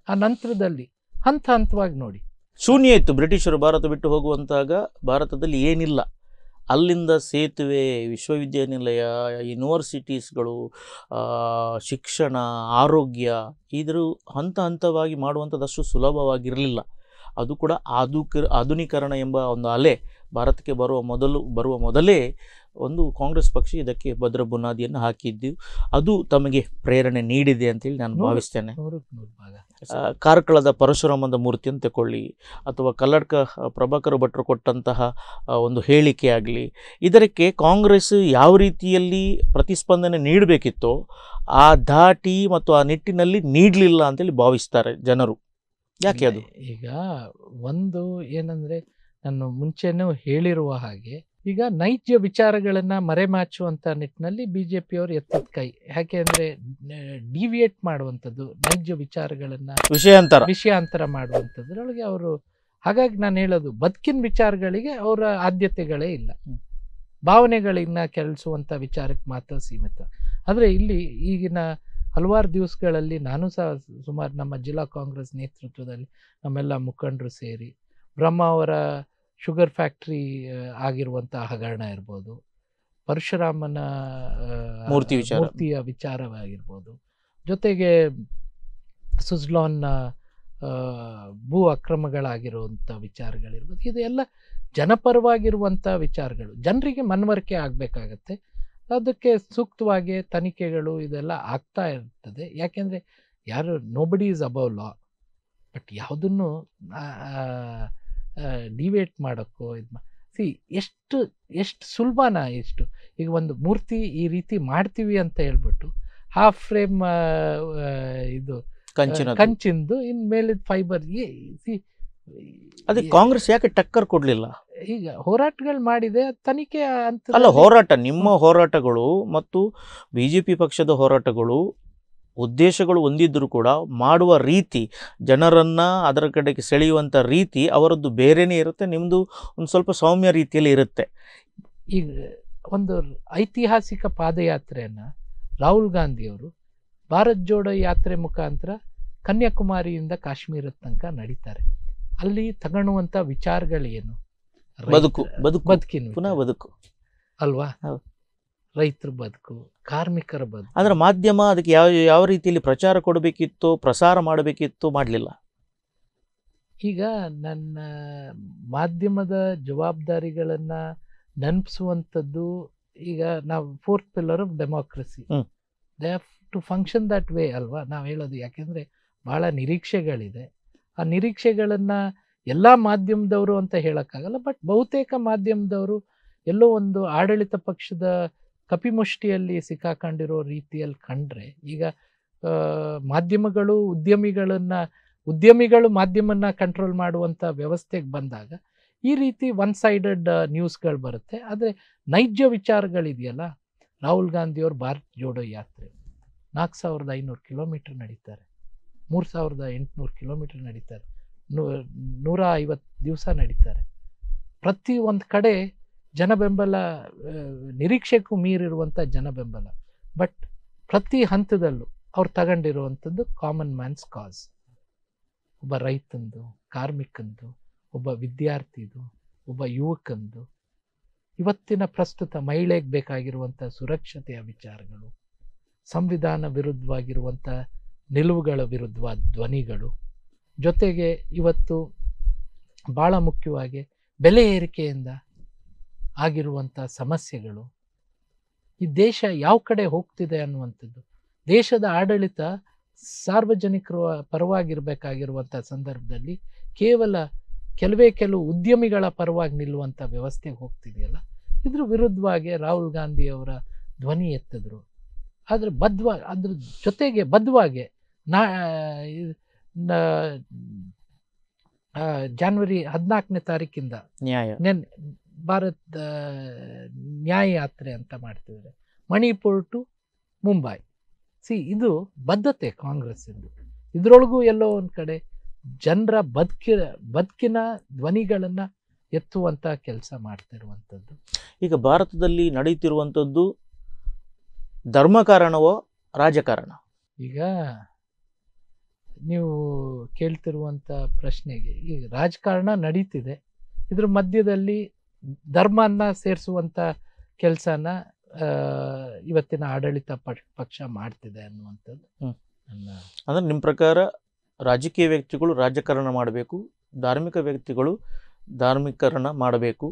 S2: ಆ ನಂತರದಲ್ಲಿ ಹಂತ ಹಂತವಾಗಿ ನೋಡಿ,
S1: ಶೂನ್ಯ ಇತ್ತು. ಬ್ರಿಟಿಷರು ಭಾರತ ಬಿಟ್ಟು ಹೋಗುವಂತಾಗ ಭಾರತದಲ್ಲಿ ಏನಿಲ್ಲ. ಅಲ್ಲಿಂದ ಸೇತುವೆ, ವಿಶ್ವವಿದ್ಯಾನಿಲಯ, ಯೂನಿವರ್ಸಿಟೀಸ್ಗಳು, ಶಿಕ್ಷಣ, ಆರೋಗ್ಯ, ಇದ್ರ ಹಂತ ಹಂತವಾಗಿ ಮಾಡುವಂಥದ್ದಷ್ಟು ಸುಲಭವಾಗಿರಲಿಲ್ಲ. ಅದು ಕೂಡ ಆಧುನೀಕರಣ ಎಂಬ ಒಂದು ಅಲೆ ಭಾರತಕ್ಕೆ ಬರುವ ಮೊದಲೇ ಒಂದು ಕಾಂಗ್ರೆಸ್ ಪಕ್ಷ ಇದಕ್ಕೆ ಭದ್ರ ಬುನಾದಿಯನ್ನು ಹಾಕಿದ್ದು, ಅದು ತಮಗೆ ಪ್ರೇರಣೆ ನೀಡಿದೆ ಅಂತೇಳಿ ನಾನು ಭಾವಿಸ್ತೇನೆ. ಕಾರ್ಕಳದ ಪರಶುರಾಮದ ಮೂರ್ತಿಯನ್ನು ತಗೊಳ್ಳಿ, ಅಥವಾ ಕಲ್ಲಡ್ಕ ಪ್ರಭಾಕರ ಭಟ್ರು ಕೊಟ್ಟಂತಹ ಒಂದು ಹೇಳಿಕೆ ಆಗಲಿ, ಇದಕ್ಕೆ ಕಾಂಗ್ರೆಸ್ ಯಾವ ರೀತಿಯಲ್ಲಿ ಪ್ರತಿಸ್ಪಂದನೆ ನೀಡಬೇಕಿತ್ತೋ ಆ ಧಾಟಿ ಮತ್ತು ಆ ನಿಟ್ಟಿನಲ್ಲಿ ನೀಡಲಿಲ್ಲ ಅಂತೇಳಿ ಭಾವಿಸ್ತಾರೆ ಜನರು. ಯಾಕೆ ಅದು?
S2: ಈಗ ಒಂದು ಏನಂದರೆ, ನಾನು ಮುಂಚೆನೂ ಹೇಳಿರುವ ಹಾಗೆ ಈಗ ನೈಜ ವಿಚಾರಗಳನ್ನ ಮರೆಮಾಚುವಂತ ನಿಟ್ಟಿನಲ್ಲಿ ಬಿಜೆಪಿಯವರು ಎತ್ತದ ಕೈ. ಯಾಕೆ ಅಂದ್ರೆ ಡಿವಿಯೇಟ್ ಮಾಡುವಂಥದ್ದು, ನೈಜ ವಿಚಾರಗಳನ್ನ ವಿಷಯಾಂತರ ಮಾಡುವಂಥದ್ರೊಳಗೆ ಅವರು. ಹಾಗಾಗಿ ನಾನು ಹೇಳೋದು, ಬದುಕಿನ ವಿಚಾರಗಳಿಗೆ ಅವರ ಆದ್ಯತೆಗಳೇ ಇಲ್ಲ, ಭಾವನೆಗಳನ್ನ ಕೆಳಿಸುವಂತ ವಿಚಾರಕ್ಕೆ ಮಾತ್ರ ಸೀಮಿತ. ಆದರೆ ಇಲ್ಲಿ ಈಗಿನ ಹಲವಾರು ದಿವಸಗಳಲ್ಲಿ ನಾನು ಸಹ ಸುಮಾರು ನಮ್ಮ ಜಿಲ್ಲಾ ಕಾಂಗ್ರೆಸ್ ನೇತೃತ್ವದಲ್ಲಿ ನಮ್ಮೆಲ್ಲ ಮುಖಂಡರು ಸೇರಿ ಬ್ರಹ್ಮ ಅವರ ಶುಗರ್ ಫ್ಯಾಕ್ಟ್ರಿ ಆಗಿರುವಂಥ ಹಗರಣ ಇರ್ಬೋದು, ಪರಶುರಾಮನ ಮೂರ್ತಿಯ ವಿಚಾರವಾಗಿರ್ಬೋದು, ಜೊತೆಗೆ ಸುಜ್ಲಾನ್ನ ಭೂ ಅಕ್ರಮಗಳಾಗಿರುವಂಥ ವಿಚಾರಗಳಿರ್ಬೋದು, ಇದೆಲ್ಲ ಜನಪರವಾಗಿರುವಂಥ ವಿಚಾರಗಳು. ಜನರಿಗೆ ಮನವರಿಕೆ ಆಗಬೇಕಾಗತ್ತೆ. ಅದಕ್ಕೆ ಸೂಕ್ತವಾಗಿ ತನಿಖೆಗಳು ಇದೆಲ್ಲ ಆಗ್ತಾ ಇರ್ತದೆ. ಯಾಕೆಂದರೆ ಯಾರು nobody is above law, but ಯಾವುದನ್ನು ಡಿವೇಟ್ ಮಾಡೋಕ್ಕೋ ಎಷ್ಟು ಸುಲಭನ ಎಷ್ಟು. ಈಗ ಒಂದು ಮೂರ್ತಿ ಈ ರೀತಿ ಮಾಡ್ತೀವಿ ಅಂತ ಹೇಳ್ಬಿಟ್ಟು ಹಾಫ್ ಫ್ರೇಮ್ ಇದು ಕಂಚಿಂದು ಇನ್ಮೇಲಿದ ಫೈಬರ್
S1: ಅದಕ್ಕೆ ಕಾಂಗ್ರೆಸ್ ಯಾಕೆ ಟಕ್ಕರ್ ಕೊಡ್ಲಿಲ್ಲ?
S2: ಈಗ ಹೋರಾಟಗಳು ಮಾಡಿದೆ, ತನಿಖೆ ಅಂತ
S1: ಅಲ್ಲ, ಹೋರಾಟ ನಿಮ್ಮ ಹೋರಾಟಗಳು ಮತ್ತು ಬಿಜೆಪಿ ಪಕ್ಷದ ಹೋರಾಟಗಳು ಉದ್ದೇಶಗಳು ಹೊಂದಿದ್ದರೂ ಕೂಡ ಮಾಡುವ ರೀತಿ, ಜನರನ್ನ ಅದರ ಕಡೆಗೆ ಸೆಳೆಯುವಂಥ ರೀತಿ ಅವರದ್ದು ಬೇರೆಯೇ ಇರುತ್ತೆ, ನಿಮ್ಮದು ಒಂದು ಸ್ವಲ್ಪ ಸೌಮ್ಯ ರೀತಿಯಲ್ಲಿ ಇರುತ್ತೆ.
S2: ಈಗ ಒಂದು ಐತಿಹಾಸಿಕ ಪಾದಯಾತ್ರೆಯನ್ನು ರಾಹುಲ್ ಗಾಂಧಿಯವರು ಭಾರತ್ ಜೋಡೋ ಯಾತ್ರೆ ಮುಖಾಂತರ ಕನ್ಯಾಕುಮಾರಿಯಿಂದ ಕಾಶ್ಮೀರದ ತನಕ ನಡೀತಾರೆ. ಅಲ್ಲಿ ತಗೊಳ್ಳುವಂಥ ವಿಚಾರಗಳೇನು?
S1: ಬದುಕಿನ ಪುನಃ ಬದುಕು
S2: ಅಲ್ವಾ? ರೈತರ ಬದುಕು, ಕಾರ್ಮಿಕರ ಬದುಕು.
S1: ಅಂದ್ರೆ ಮಾಧ್ಯಮ ಅದಕ್ಕೆ ಯಾವ ರೀತಿಯಲ್ಲಿ ಪ್ರಚಾರ ಕೊಡಬೇಕಿತ್ತು, ಪ್ರಸಾರ ಮಾಡಬೇಕಿತ್ತು, ಮಾಡಲಿಲ್ಲ.
S2: ಈಗ ನನ್ನ ಮಾಧ್ಯಮದ ಜವಾಬ್ದಾರಿಗಳನ್ನು ನೆನಪಿಸುವಂಥದ್ದು, ಈಗ ನಾವು 4th pillar of democracy, they have to function that way ಅಲ್ವಾ ನಾವು ಹೇಳೋದು. ಯಾಕೆಂದರೆ ಭಾಳ ನಿರೀಕ್ಷೆಗಳಿದೆ. ಆ ನಿರೀಕ್ಷೆಗಳನ್ನು ಎಲ್ಲ ಮಾಧ್ಯಮದವರು ಅಂತ ಹೇಳೋಕ್ಕಾಗಲ್ಲ, ಬಟ್ ಬಹುತೇಕ ಮಾಧ್ಯಮದವರು ಎಲ್ಲೋ ಒಂದು ಆಡಳಿತ ಪಕ್ಷದ ಕಪಿಮುಷ್ಟಿಯಲ್ಲಿ ಸಿಕ್ಕಾಕೊಂಡಿರೋ ರೀತಿಯಲ್ಲಿ ಕಂಡ್ರೆ, ಈಗ ಮಾಧ್ಯಮಗಳು ಉದ್ಯಮಿಗಳು ಮಾಧ್ಯಮನ ಕಂಟ್ರೋಲ್ ಮಾಡುವಂಥ ವ್ಯವಸ್ಥೆಗೆ ಬಂದಾಗ ಈ ರೀತಿ ಒನ್ ಸೈಡೆಡ್ ನ್ಯೂಸ್ಗಳು ಬರುತ್ತೆ. ಆದರೆ ನೈಜ ವಿಚಾರಗಳಿದೆಯಲ್ಲ, ರಾಹುಲ್ ಗಾಂಧಿಯವರು ಭಾರತ್ ಜೋಡೋ ಯಾತ್ರೆ 4500 ಕಿಲೋಮೀಟರ್ ನಡೀತಾರೆ, 3800 ಕಿಲೋಮೀಟರ್ ನಡೀತಾರೆ, 150 ದಿವಸ ನಡೀತಾರೆ. ಪ್ರತಿ ಒಂದು ಕಡೆ ಜನಬೆಂಬಲ, ನಿರೀಕ್ಷೆಗೂ ಮೀರಿರುವಂಥ ಜನಬೆಂಬಲ. ಬಟ್ ಪ್ರತಿ ಹಂತದಲ್ಲೂ ಅವ್ರು ತಗೊಂಡಿರುವಂಥದ್ದು ಕಾಮನ್ ಮ್ಯಾನ್ಸ್ ಕಾಸ್. ಒಬ್ಬ ರೈತಂದು, ಕಾರ್ಮಿಕಂದು, ಒಬ್ಬ ವಿದ್ಯಾರ್ಥಿದು, ಒಬ್ಬ ಯುವಕಂದು, ಇವತ್ತಿನ ಪ್ರಸ್ತುತ ಮಹಿಳೆಗೆ ಬೇಕಾಗಿರುವಂಥ ಸುರಕ್ಷತೆಯ ವಿಚಾರಗಳು, ಸಂವಿಧಾನ ವಿರುದ್ಧವಾಗಿರುವಂಥ ನಿಲುವುಗಳ ವಿರುದ್ಧವಾದ ಧ್ವನಿಗಳು, ಜೊತೆಗೆ ಇವತ್ತು ಭಾಳ ಮುಖ್ಯವಾಗಿ ಬೆಲೆ ಏರಿಕೆಯಿಂದ ಆಗಿರುವಂಥ ಸಮಸ್ಯೆಗಳು, ಈ ದೇಶ ಯಾವ ಕಡೆ ಹೋಗ್ತಿದೆ ಅನ್ನುವಂಥದ್ದು. ದೇಶದ ಆಡಳಿತ ಸಾರ್ವಜನಿಕರ ಪರವಾಗಿರಬೇಕಾಗಿರುವಂಥ ಸಂದರ್ಭದಲ್ಲಿ ಕೇವಲ ಕೆಲವು ಉದ್ಯಮಿಗಳ ಪರವಾಗಿ ನಿಲ್ಲುವಂಥ ವ್ಯವಸ್ಥೆಗೆ ಹೋಗ್ತಿದೆಯಲ್ಲ, ಇದ್ರ ವಿರುದ್ಧವಾಗಿ ರಾಹುಲ್ ಗಾಂಧಿಯವರ ಧ್ವನಿ ಎತ್ತಿದ್ರು. ಆದರೆ ಅದ್ರ ಜೊತೆಗೆ ಬದ್ಧವಾಗಿ ಜನವರಿ 14ನೇ ತಾರೀಕಿಂದ ಭಾರತ್ ನ್ಯಾಯ ಯಾತ್ರೆ ಅಂತ ಮಾಡ್ತಿದ್ದಾರೆ, ಮಣಿಪುರ್ ಟು ಮುಂಬೈ. ಇದು ಬದ್ಧತೆ ಕಾಂಗ್ರೆಸ್ ಇಂದು. ಇದರೊಳಗೂ ಎಲ್ಲೋ ಒಂದು ಕಡೆ ಜನರ ಬದುಕಿನ ಧ್ವನಿಗಳನ್ನು ಎತ್ತುವಂಥ ಕೆಲಸ ಮಾಡ್ತಿರುವಂಥದ್ದು.
S1: ಈಗ ಭಾರತದಲ್ಲಿ ನಡೀತಿರುವಂಥದ್ದು ಧರ್ಮ ಕಾರಣವೋ ರಾಜಕಾರಣ?
S2: ಈಗ ನೀವು ಕೇಳ್ತಿರುವಂಥ ಪ್ರಶ್ನೆಗೆ, ಈಗ ರಾಜಕಾರಣ ನಡೀತಿದೆ, ಇದ್ರ ಮಧ್ಯದಲ್ಲಿ ಧರ್ಮನ ಸೇರಿಸುವಂಥ ಕೆಲಸನ ಇವತ್ತಿನ ಆಡಳಿತ ಪಕ್ಷ ಮಾಡ್ತಿದೆ ಅನ್ನುವಂಥದ್ದು
S1: ಅಂದರೆ ನಿಮ್ಮ ಪ್ರಕಾರ ರಾಜಕೀಯ ವ್ಯಕ್ತಿಗಳು ರಾಜಕಾರಣ ಮಾಡಬೇಕು, ಧಾರ್ಮಿಕ ವ್ಯಕ್ತಿಗಳು ಧಾರ್ಮಿಕರಣ ಮಾಡಬೇಕು,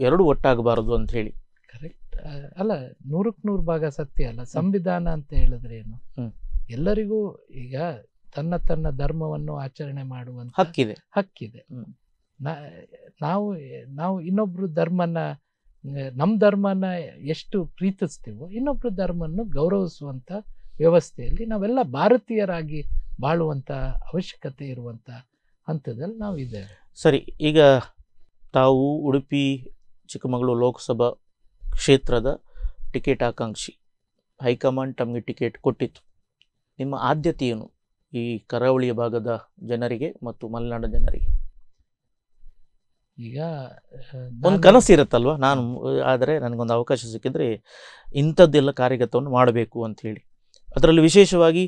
S1: ಎರಡು ಒಟ್ಟಾಗಬಾರದು ಅಂತ ಹೇಳಿ?
S2: ಕರೆಕ್ಟ್ ಅಲ್ಲ, 100% ಭಾಗ ಸತ್ಯ ಅಲ್ಲ. ಸಂವಿಧಾನ ಅಂತ ಹೇಳಿದ್ರೆ ಏನು? ಎಲ್ಲರಿಗೂ ಈಗ ತನ್ನ ಧರ್ಮವನ್ನು ಆಚರಣೆ ಮಾಡುವಂತ ಹಕ್ಕಿದೆ. ನಾವು ಇನ್ನೊಬ್ರು ಧರ್ಮನ, ನಮ್ಮ ಧರ್ಮನ ಎಷ್ಟು ಪ್ರೀತಿಸ್ತೀವೋ ಇನ್ನೊಬ್ರು ಧರ್ಮವನ್ನು ಗೌರವಿಸುವಂತ ವ್ಯವಸ್ಥೆಯಲ್ಲಿ ನಾವೆಲ್ಲ ಭಾರತೀಯರಾಗಿ ಬಾಳುವಂತ ಅವಶ್ಯಕತೆ ಇರುವಂತ ಹಂತದಲ್ಲಿ ನಾವು ಇದ್ದೇವೆ.
S1: ಸರಿ, ಈಗ ತಾವು ಉಡುಪಿ ಚಿಕ್ಕಮಗಳೂರು ಲೋಕಸಭಾ ಕ್ಷೇತ್ರದ ಟಿಕೆಟ್ ಆಕಾಂಕ್ಷಿ. ಹೈಕಮಾಂಡ್ ತಮಗೆ ಟಿಕೆಟ್ ಕೊಟ್ಟಿತ್ತು. ನಿಮ್ಮ ಆದ್ಯತೆ ಏನು ಈ ಕರಾವಳಿಯ ಭಾಗದ ಜನರಿಗೆ ಮತ್ತು ಮಲೆನಾಡು ಜನರಿಗೆ?
S2: ಈಗ
S1: ಒಂದು ಕನಸು ಇರುತ್ತಲ್ವ, ನಾನು ಆದರೆ ನನಗೊಂದು ಅವಕಾಶ ಸಿಕ್ಕಿದ್ರೆ ಇಂಥದ್ದೆಲ್ಲ ಕಾರ್ಯಗತವನ್ನು ಮಾಡಬೇಕು ಅಂತ ಹೇಳಿ. ಅದರಲ್ಲಿ ವಿಶೇಷವಾಗಿ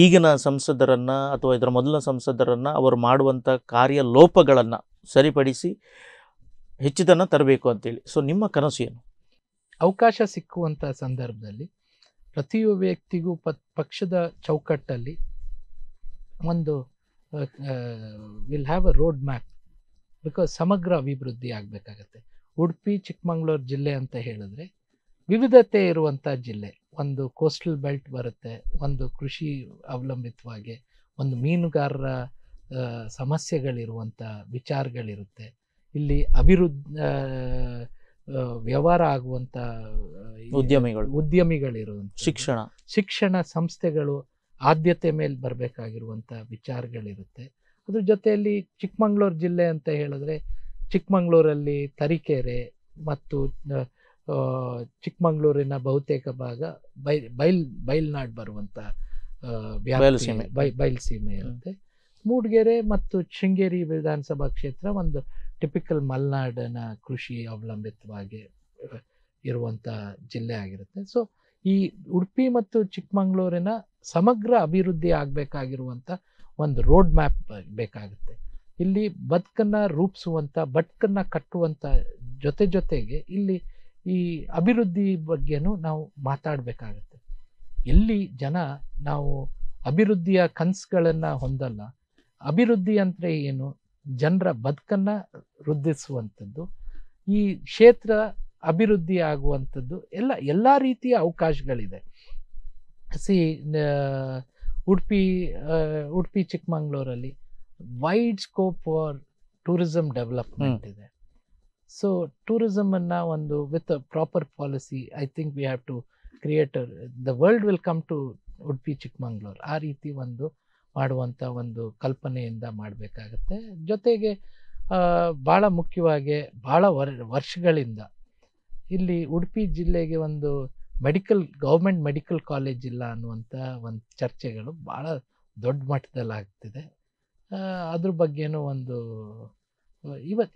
S1: ಈಗಿನ ಸಂಸದರನ್ನು ಅಥವಾ ಇದರ ಮೊದಲ ಸಂಸದರನ್ನು ಅವರು ಮಾಡುವಂಥ ಕಾರ್ಯಲೋಪಗಳನ್ನು ಸರಿಪಡಿಸಿ ಹೆಚ್ಚಿದನ್ನು ತರಬೇಕು ಅಂತೇಳಿ. ಸೊ ನಿಮ್ಮ ಕನಸು ಏನು?
S2: ಅವಕಾಶ ಸಿಕ್ಕುವಂಥ ಸಂದರ್ಭದಲ್ಲಿ ಪ್ರತಿಯೊಬ್ಬ ವ್ಯಕ್ತಿಗೂ ಪಕ್ಷದ ಚೌಕಟ್ಟಲ್ಲಿ ಒಂದು will have a road map. Because ಸಮಗ್ರ ಅಭಿವೃದ್ಧಿ ಆಗಬೇಕಾಗತ್ತೆ. ಉಡುಪಿ ಚಿಕ್ಕಮಗಳೂರು ಜಿಲ್ಲೆ ಅಂತ ಹೇಳಿದ್ರೆ ವಿವಿಧತೆ ಇರುವಂಥ ಜಿಲ್ಲೆ. ಒಂದು ಕೋಸ್ಟಲ್ ಬೆಲ್ಟ್ ಬರುತ್ತೆ, ಒಂದು ಕೃಷಿ ಅವಲಂಬಿತವಾಗಿ, ಒಂದು ಮೀನುಗಾರರ ಸಮಸ್ಯೆಗಳಿರುವಂಥ ವಿಚಾರಗಳಿರುತ್ತೆ. ಇಲ್ಲಿ ವ್ಯವಹಾರ ಆಗುವಂಥ ಉದ್ಯಮಿಗಳಿರುವಂಥ ಶಿಕ್ಷಣ ಸಂಸ್ಥೆಗಳು ಆದ್ಯತೆ ಮೇಲೆ ಬರಬೇಕಾಗಿರುವಂಥ ವಿಚಾರಗಳಿರುತ್ತೆ. ಅದ್ರ ಜೊತೆಯಲ್ಲಿ ಚಿಕ್ಕಮಗಳೂರು ಜಿಲ್ಲೆ ಅಂತ ಹೇಳಿದ್ರೆ ಚಿಕ್ಕಮಗಳೂರಲ್ಲಿ ತರೀಕೆರೆ ಮತ್ತು ಚಿಕ್ಕಮಗಳೂರಿನ ಬಹುತೇಕ ಭಾಗ ಬಯಲ್ನಾಡು ಬರುವಂಥ ಬಯಲ್ಸೀಮೆ ಇರುತ್ತೆ. ಮೂಡಿಗೆರೆ ಮತ್ತು ಶೃಂಗೇರಿ ವಿಧಾನಸಭಾ ಕ್ಷೇತ್ರ ಒಂದು ಟಿಪಿಕಲ್ ಮಲೆನಾಡಿನ ಕೃಷಿ ಅವಲಂಬಿತವಾಗಿ ಇರುವಂಥ ಜಿಲ್ಲೆ ಆಗಿರುತ್ತೆ. ಸೊ ಈ ಉಡುಪಿ ಮತ್ತು ಚಿಕ್ಕಮಗಳೂರಿನ ಸಮಗ್ರ ಅಭಿವೃದ್ಧಿ ಆಗಬೇಕಾಗಿರುವಂಥ ಒಂದು ರೋಡ್ ಮ್ಯಾಪ್ ಬೇಕಾಗುತ್ತೆ. ಇಲ್ಲಿ ಬದುಕನ್ನು ರೂಪಿಸುವಂಥ, ಬದುಕನ್ನು ಕಟ್ಟುವಂಥ ಜೊತೆಗೆ ಇಲ್ಲಿ ಈ ಅಭಿವೃದ್ಧಿ ಬಗ್ಗೆನೂ ನಾವು ಮಾತಾಡಬೇಕಾಗತ್ತೆ. ಎಲ್ಲಿ ನಾವು ಅಭಿವೃದ್ಧಿಯ ಕನಸುಗಳನ್ನು ಹೊಂದಲ್ಲ. ಅಭಿವೃದ್ಧಿ ಅಂದರೆ ಏನು? ಜನರ ಬದುಕನ್ನು ವೃದ್ಧಿಸುವಂಥದ್ದು, ಈ ಕ್ಷೇತ್ರ ಅಭಿವೃದ್ಧಿ ಆಗುವಂಥದ್ದು, ಎಲ್ಲ ರೀತಿಯ ಅವಕಾಶಗಳಿದೆ. ಉಡುಪಿ ಚಿಕ್ಕಮಗಳೂರಲ್ಲಿ wide scope for tourism development ಇದೆ. ಸೊ ಟೂರಿಸಮನ್ನು ಒಂದು with proper policy, I think we have to create the world will come to Udupi Chikkamagaluru. ಆ ರೀತಿ ಒಂದು ಮಾಡುವಂಥ ಒಂದು ಕಲ್ಪನೆಯಿಂದ ಮಾಡಬೇಕಾಗತ್ತೆ. ಜೊತೆಗೆ ಭಾಳ ಮುಖ್ಯವಾಗಿ ಭಾಳ ವರ್ಷಗಳಿಂದ ಇಲ್ಲಿ ಉಡುಪಿ ಜಿಲ್ಲೆಗೆ ಒಂದು ಗೌರ್ಮೆಂಟ್ ಮೆಡಿಕಲ್ ಕಾಲೇಜ್ ಇಲ್ಲ ಅನ್ನುವಂಥ ಒಂದು ಚರ್ಚೆಗಳು ಭಾಳ ದೊಡ್ಡ ಮಟ್ಟದಲ್ಲಿ ಆಗ್ತಿದೆ. ಅದ್ರ ಬಗ್ಗೆನೂ ಒಂದು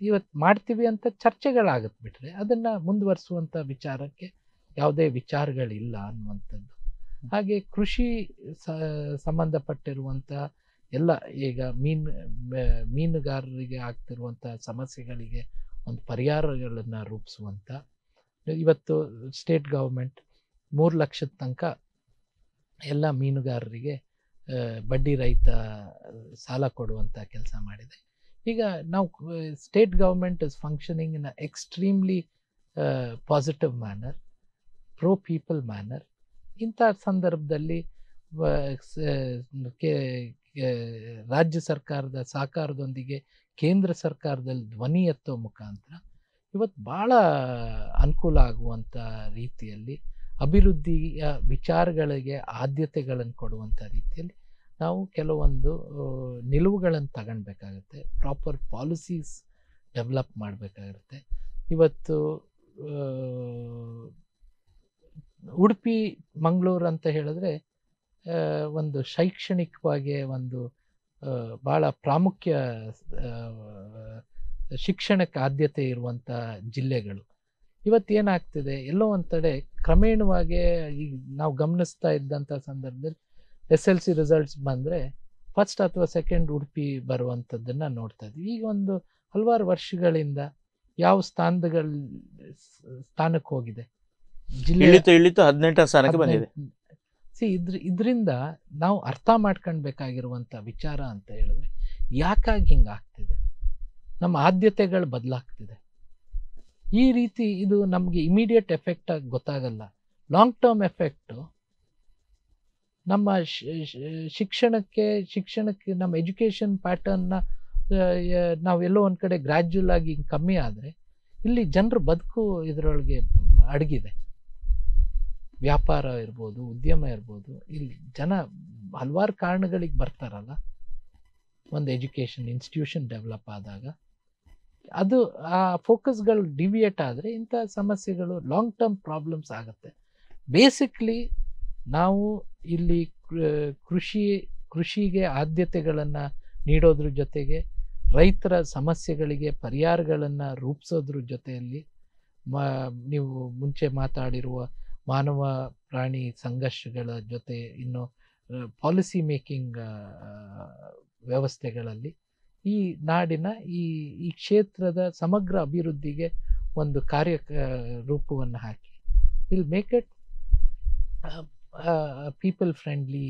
S2: ಇವತ್ತು ಮಾಡ್ತೀವಿ ಅಂತ ಚರ್ಚೆಗಳಾಗತ್ತೆ ಬಿಟ್ರೆ ಅದನ್ನು ಮುಂದುವರಿಸುವಂಥ ವಿಚಾರಕ್ಕೆ ಯಾವುದೇ ವಿಚಾರಗಳಿಲ್ಲ ಅನ್ನುವಂಥದ್ದು. ಹಾಗೆ ಕೃಷಿ ಸಂಬಂಧಪಟ್ಟಿರುವಂಥ ಎಲ್ಲ ಈಗ ಮೀನುಗಾರರಿಗೆ ಆಗ್ತಿರುವಂಥ ಸಮಸ್ಯೆಗಳಿಗೆ ಒಂದು ಪರಿಹಾರಗಳನ್ನು ರೂಪಿಸುವಂಥ, ಇವತ್ತು ಸ್ಟೇಟ್ ಗೌರ್ಮೆಂಟ್ 3 ಲಕ್ಷದ ತನಕ ಎಲ್ಲ ಮೀನುಗಾರರಿಗೆ ಬಡ್ಡಿ ರಹಿತ ಸಾಲ ಕೊಡುವಂಥ ಕೆಲಸ ಮಾಡಿದೆ. ಈಗ ನಾವು state government is functioning in a extremely positive manner, pro people manner. ಇಂಥ ಸಂದರ್ಭದಲ್ಲಿ ರಾಜ್ಯ ಸರ್ಕಾರದ ಸಹಕಾರದೊಂದಿಗೆ ಕೇಂದ್ರ ಸರ್ಕಾರದಲ್ಲಿ ಧ್ವನಿ ಎತ್ತೋ ಮುಖಾಂತರ ಇವತ್ತು ಭಾಳ ಅನುಕೂಲ ಆಗುವಂಥ ರೀತಿಯಲ್ಲಿ ಅಭಿವೃದ್ಧಿಯ ವಿಚಾರಗಳಿಗೆ ಆದ್ಯತೆಗಳನ್ನು ಕೊಡುವಂಥ ರೀತಿಯಲ್ಲಿ ನಾವು ಕೆಲವೊಂದು ನಿಲುವುಗಳನ್ನು ತಗೊಳ್ಬೇಕಾಗತ್ತೆ. ಪ್ರಾಪರ್ ಪಾಲಿಸೀಸ್ ಡೆವಲಪ್ ಮಾಡಬೇಕಾಗುತ್ತೆ. ಇವತ್ತು ಉಡುಪಿ ಮಂಗಳೂರು ಅಂತ ಹೇಳಿದ್ರೆ ಒಂದು ಶೈಕ್ಷಣಿಕವಾಗಿ ಒಂದು ಭಾಳ ಪ್ರಾಮುಖ್ಯ ಶಿಕ್ಷಣಕ್ಕೆ ಆದ್ಯತೆ ಇರುವಂಥ ಜಿಲ್ಲೆಗಳು. ಇವತ್ತೇನಾಗ್ತಿದೆ, ಎಲ್ಲೋ ಒಂದು ಕಡೆ ಕ್ರಮೇಣವಾಗಿ ಈಗ ನಾವು ಗಮನಿಸ್ತಾ ಇದ್ದಂಥ ಸಂದರ್ಭದಲ್ಲಿ SLC ರಿಸಲ್ಟ್ಸ್ ಬಂದರೆ ಫಸ್ಟ್ ಅಥವಾ ಸೆಕೆಂಡ್ ಉಡುಪಿ ಬರುವಂಥದ್ದನ್ನು ನೋಡ್ತಾ ಇದ್ವಿ. ಈಗ ಒಂದು ಹಲವಾರು ವರ್ಷಗಳಿಂದ ಯಾವ ಸ್ಥಾನಕ್ಕೆ ಹೋಗಿದೆ ಜಿಲ್ಲೆ,
S1: 18ನೇ ಸ್ಥಾನಕ್ಕೆ ಬಂದಿದೆ.
S2: ಇದರಿಂದ ನಾವು ಅರ್ಥ ಮಾಡ್ಕೊಳ್ಬೇಕಾಗಿರುವಂಥ ವಿಚಾರ ಅಂತ ಹೇಳಿದ್ರೆ ಯಾಕಾಗಿ ಹಿಂಗಾಗ್ತಿದೆ, ನಮ್ಮ ಆದ್ಯತೆಗಳು ಬದಲಾಗ್ತಿದೆ. ಈ ರೀತಿ ಇದು ನಮಗೆ ಇಮಿಡಿಯೇಟ್ ಎಫೆಕ್ಟ್ ಆಗಿ ಗೊತ್ತಾಗಲ್ಲ. ಲಾಂಗ್ ಟರ್ಮ್ ಎಫೆಕ್ಟು ನಮ್ಮ ಶಿಕ್ಷಣಕ್ಕೆ ನಮ್ಮ ಎಜುಕೇಷನ್ ಪ್ಯಾಟರ್ನ್ನ ನಾವೆಲ್ಲೋ ಒಂದು ಕಡೆ ಗ್ರ್ಯಾಜುವಲ್ ಆಗಿ ಹಿಂಗೆ ಕಮ್ಮಿ ಆದರೆ ಇಲ್ಲಿ ಜನರ ಬದುಕು ಇದರೊಳಗೆ ಅಡಗಿದೆ. ವ್ಯಾಪಾರ ಇರ್ಬೋದು, ಉದ್ಯಮ ಇರ್ಬೋದು, ಇಲ್ಲಿ ಜನ ಹಲವಾರು ಕಾರಣಗಳಿಗೆ ಬರ್ತಾರಲ್ಲ. ಒಂದು ಎಜುಕೇಷನ್ ಇನ್ಸ್ಟಿಟ್ಯೂಷನ್ ಡೆವಲಪ್ ಆದಾಗ ಅದು ಆ ಫೋಕಸ್ಗಳು ಡಿವಿಯೇಟ್ ಆದರೆ ಇಂಥ ಸಮಸ್ಯೆಗಳು ಲಾಂಗ್ ಟರ್ಮ್ ಪ್ರಾಬ್ಲಮ್ಸ್ ಆಗುತ್ತೆ. ಬೇಸಿಕ್ಲಿ ನಾವು ಇಲ್ಲಿ ಕೃಷಿಗೆ ಆದ್ಯತೆಗಳನ್ನು ನೀಡೋದ್ರ ಜೊತೆಗೆ ರೈತರ ಸಮಸ್ಯೆಗಳಿಗೆ ಪರಿಹಾರಗಳನ್ನು ರೂಪಿಸೋದ್ರ ಜೊತೆಯಲ್ಲಿ ನೀವು ಮುಂಚೆ ಮಾತಾಡಿರುವ ಮಾನವ ಪ್ರಾಣಿ ಸಂಘರ್ಷಗಳ ಜೊತೆ ಇನ್ನು ಪಾಲಿಸಿ ಮೇಕಿಂಗ್ ವ್ಯವಸ್ಥೆಗಳಲ್ಲಿ ಈ ನಾಡಿನ ಈ ಕ್ಷೇತ್ರದ ಸಮಗ್ರ ಅಭಿವೃದ್ಧಿಗೆ ಒಂದು ಕಾರ್ಯ ರೂಪವನ್ನು ಹಾಕಿ will make it people friendly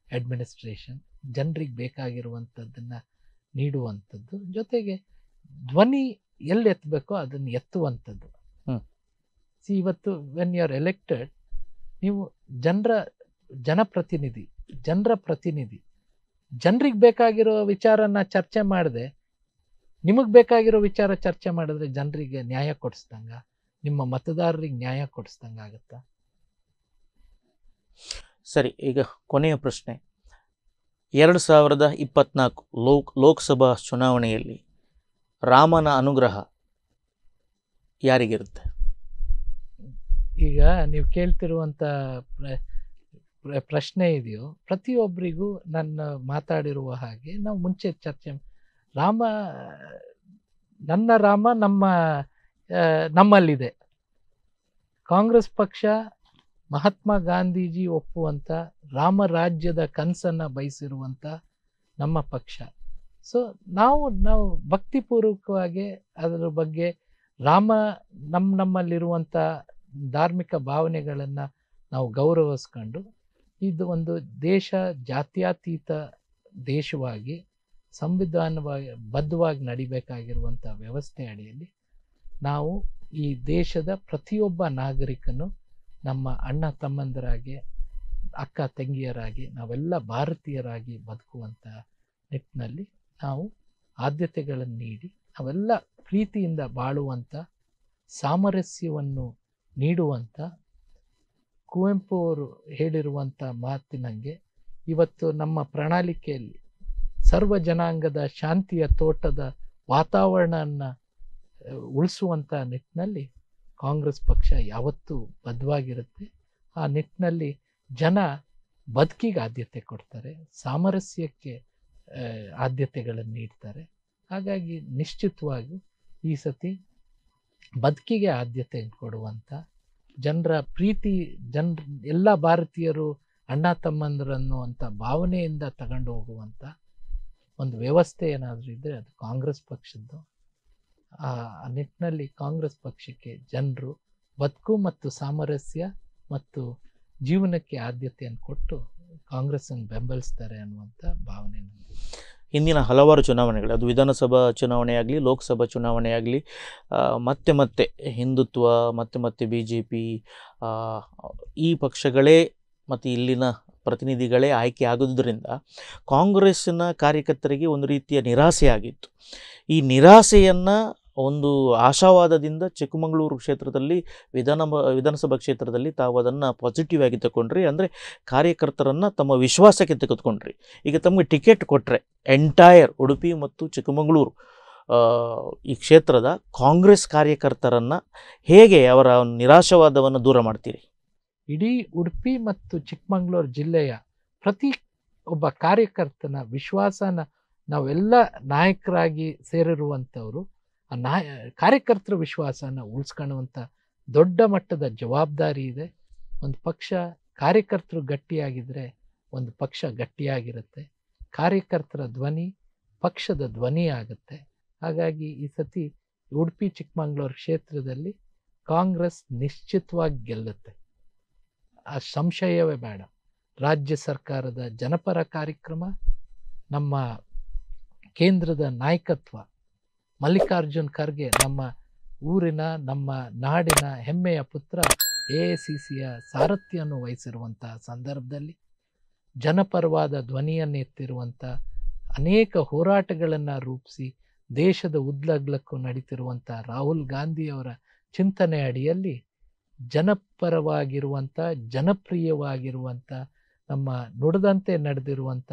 S2: administration, ಜನರಿಗೆ ಬೇಕಾಗಿರುವಂಥದ್ದನ್ನು ನೀಡುವಂಥದ್ದು, ಜೊತೆಗೆ ಧ್ವನಿ ಎಲ್ಲಿ ಎತ್ತಬೇಕೋ ಅದನ್ನು ಎತ್ತುವಂಥದ್ದು. ಇವತ್ತು ವೆನ್ ಯು ಆರ್ ಎಲೆಕ್ಟೆಡ್, ನೀವು ಜನಪ್ರತಿನಿಧಿ, ಜನರಿಗೆ ಬೇಕಾಗಿರೋ ವಿಚಾರನ ಚರ್ಚೆ ಮಾಡದೆ ನಿಮಗೆ ಬೇಕಾಗಿರೋ ವಿಚಾರ ಚರ್ಚೆ ಮಾಡಿದ್ರೆ ಜನರಿಗೆ ನ್ಯಾಯ ಕೊಡಿಸ್ದಂಗ, ನಿಮ್ಮ ಮತದಾರರಿಗೆ ನ್ಯಾಯ ಕೊಡಿಸ್ದಂಗ ಆಗುತ್ತಾ?
S1: ಸರಿ, ಈಗ ಕೊನೆಯ ಪ್ರಶ್ನೆ. 2024 ಲೋಕಸಭಾ ಚುನಾವಣೆಯಲ್ಲಿ ರಾಮನ ಅನುಗ್ರಹ ಯಾರಿಗಿರುತ್ತೆ?
S2: ಈಗ ನೀವು ಕೇಳ್ತಿರುವಂಥ ಪ್ರಶ್ನೆ ಇದೆಯೋ ಪ್ರತಿಯೊಬ್ಬರಿಗೂ ನನ್ನ ಮಾತಾಡಿರುವ ಹಾಗೆ ನಾವು ಮುಂಚೆ ಚರ್ಚೆ, ನನ್ನ ರಾಮ ನಮ್ಮಲ್ಲಿದೆ. ಕಾಂಗ್ರೆಸ್ ಪಕ್ಷ ಮಹಾತ್ಮ ಗಾಂಧೀಜಿ ಒಪ್ಪುವಂಥ ರಾಮರಾಜ್ಯದ ಕನಸನ್ನು ಬಯಸಿರುವಂಥ ನಮ್ಮ ಪಕ್ಷ. ಸೊ ನಾವು ಭಕ್ತಿಪೂರ್ವಕವಾಗಿ ಅದರ ಬಗ್ಗೆ ನಮ್ಮಲ್ಲಿರುವಂಥ ಧಾರ್ಮಿಕ ಭಾವನೆಗಳನ್ನು ನಾವು ಗೌರವಿಸ್ಕೊಂಡು ಇದು ಒಂದು ಜಾತ್ಯತೀತ ದೇಶವಾಗಿ ಬದ್ಧವಾಗಿ ನಡಿಬೇಕಾಗಿರುವಂಥ ವ್ಯವಸ್ಥೆ ಅಡಿಯಲ್ಲಿ ನಾವು ಈ ದೇಶದ ಪ್ರತಿಯೊಬ್ಬ ನಾಗರಿಕನು ನಮ್ಮ ಅಣ್ಣ ತಮ್ಮಂದರಾಗಿ, ಅಕ್ಕ ತಂಗಿಯರಾಗಿ, ನಾವೆಲ್ಲ ಭಾರತೀಯರಾಗಿ ಬದುಕುವಂಥ ನಿಟ್ಟಿನಲ್ಲಿ ನಾವು ಆದ್ಯತೆಗಳನ್ನು ನೀಡಿ ನಾವೆಲ್ಲ ಪ್ರೀತಿಯಿಂದ ಬಾಳುವಂಥ, ಸಾಮರಸ್ಯವನ್ನು ನೀಡುವಂಥ, ಕುವೆಂಪು ಅವರು ಹೇಳಿರುವಂಥ ಮಾತಿನಂಗೆ ಇವತ್ತು ನಮ್ಮ ಪ್ರಣಾಳಿಕೆಯಲ್ಲಿ ಸರ್ವ ಜನಾಂಗದ ಶಾಂತಿಯ ತೋಟದ ವಾತಾವರಣವನ್ನು ಉಳಿಸುವಂಥ ನಿಟ್ಟಿನಲ್ಲಿ ಕಾಂಗ್ರೆಸ್ ಪಕ್ಷ ಯಾವತ್ತೂ ಬದ್ಧವಾಗಿರುತ್ತೆ. ಆ ನಿಟ್ಟಿನಲ್ಲಿ ಜನ ಬದುಕಿಗೆ ಆದ್ಯತೆ ಕೊಡ್ತಾರೆ, ಸಾಮರಸ್ಯಕ್ಕೆ ಆದ್ಯತೆಗಳನ್ನು ನೀಡ್ತಾರೆ. ಹಾಗಾಗಿ ನಿಶ್ಚಿತವಾಗಿ ಈ ಸತಿ ಬದುಕಿಗೆ ಆದ್ಯತೆ ಕೊಡುವಂಥ, ಜನರ ಪ್ರೀತಿ, ಎಲ್ಲ ಭಾರತೀಯರು ಅಣ್ಣ ತಮ್ಮಂದರನ್ನು ಅಂತ ಭಾವನೆಯಿಂದ ತಗೊಂಡು ಹೋಗುವಂಥ ಒಂದು ವ್ಯವಸ್ಥೆ ಏನಾದರೂ ಇದ್ದರೆ ಅದು ಕಾಂಗ್ರೆಸ್ ಪಕ್ಷದ್ದು. ಆ ನಿಟ್ಟಿನಲ್ಲಿ ಕಾಂಗ್ರೆಸ್ ಪಕ್ಷಕ್ಕೆ ಜನರು ಬದುಕು ಮತ್ತು ಸಾಮರಸ್ಯ ಮತ್ತು ಜೀವನಕ್ಕೆ ಆದ್ಯತೆಯನ್ನು ಕೊಟ್ಟು ಕಾಂಗ್ರೆಸ್ಸನ್ನು ಬೆಂಬಲಿಸ್ತಾರೆ ಅನ್ನುವಂಥ ಭಾವನೆ.
S1: ಇಂದಿನ ಹಲವಾರು ಚುನಾವಣೆಗಳು, ಅದು ವಿಧಾನಸಭಾ ಚುನಾವಣೆ ಆಗಲಿ, ಲೋಕಸಭಾ ಚುನಾವಣೆ ಆಗಲಿ, ಮತ್ತೆ ಹಿಂದುತ್ವ, ಮತ್ತೆ BJP ಈ ಪಕ್ಷಗಳೇ ಮತ್ತು ಇಲ್ಲಿನ ಪ್ರತಿನಿಧಿಗಳೇ ಆಯ್ಕೆ ಆಗೋದ್ರಿಂದ ಕಾಂಗ್ರೆಸ್ಸಿನ ಕಾರ್ಯಕರ್ತರಿಗೆ ಒಂದು ರೀತಿಯ ನಿರಾಸೆ ಆಗಿತ್ತು. ಈ ನಿರಾಸೆಯನ್ನು ಒಂದು ಆಶಾವಾದದಿಂದ ಚಿಕ್ಕಮಗಳೂರು ಕ್ಷೇತ್ರದಲ್ಲಿ ವಿಧಾನಸಭಾ ಕ್ಷೇತ್ರದಲ್ಲಿ ತಾವು ಅದನ್ನು ಪಾಸಿಟಿವ್ ಆಗಿ ತಗೊಂಡ್ರಿ. ಅಂದರೆ ಕಾರ್ಯಕರ್ತರನ್ನು ತಮ್ಮ ವಿಶ್ವಾಸಕ್ಕೆ ತೆಗೆದುಕೊಂಡ್ರಿ. ಈಗ ತಮಗೆ ಟಿಕೆಟ್ ಕೊಟ್ಟರೆ ಎಂಟೈರ್ ಉಡುಪಿ ಮತ್ತು ಚಿಕ್ಕಮಗಳೂರು ಈ ಕ್ಷೇತ್ರದ ಕಾಂಗ್ರೆಸ್ ಕಾರ್ಯಕರ್ತರನ್ನು ಹೇಗೆ ಅವರ ನಿರಾಶಾವಾದವನ್ನು ದೂರ ಮಾಡ್ತೀರಿ?
S2: ಇಡೀ ಉಡುಪಿ ಮತ್ತು ಚಿಕ್ಕಮಗಳೂರು ಜಿಲ್ಲೆಯ ಪ್ರತಿ ಒಬ್ಬ ಕಾರ್ಯಕರ್ತನ ವಿಶ್ವಾಸನ ನಾವೆಲ್ಲ ನಾಯಕರಾಗಿ ಸೇರಿರುವಂಥವರು ಆ ಕಾರ್ಯಕರ್ತರ ವಿಶ್ವಾಸನ ಉಳಿಸ್ಕೊಳ್ಳುವಂಥ ದೊಡ್ಡ ಮಟ್ಟದ ಜವಾಬ್ದಾರಿ ಇದೆ. ಒಂದು ಪಕ್ಷ ಕಾರ್ಯಕರ್ತರು ಗಟ್ಟಿಯಾಗಿದ್ದರೆ ಒಂದು ಪಕ್ಷ ಗಟ್ಟಿಯಾಗಿರುತ್ತೆ. ಕಾರ್ಯಕರ್ತರ ಧ್ವನಿ ಪಕ್ಷದ ಧ್ವನಿ ಆಗುತ್ತೆ. ಹಾಗಾಗಿ ಈ ಸತಿ ಉಡುಪಿ ಚಿಕ್ಕಮಗಳೂರು ಕ್ಷೇತ್ರದಲ್ಲಿ ಕಾಂಗ್ರೆಸ್ ನಿಶ್ಚಿತವಾಗಿ ಗೆಲ್ಲುತ್ತೆ, ಆ ಸಂಶಯವೇ ಬೇಡ. ರಾಜ್ಯ ಸರ್ಕಾರದ ಜನಪರ ಕಾರ್ಯಕ್ರಮ, ನಮ್ಮ ಕೇಂದ್ರದ ನಾಯಕತ್ವ, ಮಲ್ಲಿಕಾರ್ಜುನ್ ಖರ್ಗೆ ನಮ್ಮ ಊರಿನ, ನಮ್ಮ ನಾಡಿನ ಹೆಮ್ಮೆಯ ಪುತ್ರ, AICCಯ ಸಾರಥ್ಯವನ್ನು ವಹಿಸಿರುವಂಥ ಸಂದರ್ಭದಲ್ಲಿ ಜನಪರವಾದ ಧ್ವನಿಯನ್ನು ಎತ್ತಿರುವಂಥ, ಅನೇಕ ಹೋರಾಟಗಳನ್ನು ರೂಪಿಸಿ ದೇಶದ ಉದ್ದಗಲಕ್ಕೂ ನಡೀತಿರುವಂಥ ರಾಹುಲ್ ಗಾಂಧಿಯವರ ಚಿಂತನೆ ಅಡಿಯಲ್ಲಿ ಜನಪರವಾಗಿರುವಂಥ, ಜನಪ್ರಿಯವಾಗಿರುವಂಥ, ನಮ್ಮ ನುಡಿದಂತೆ ನಡೆದಿರುವಂಥ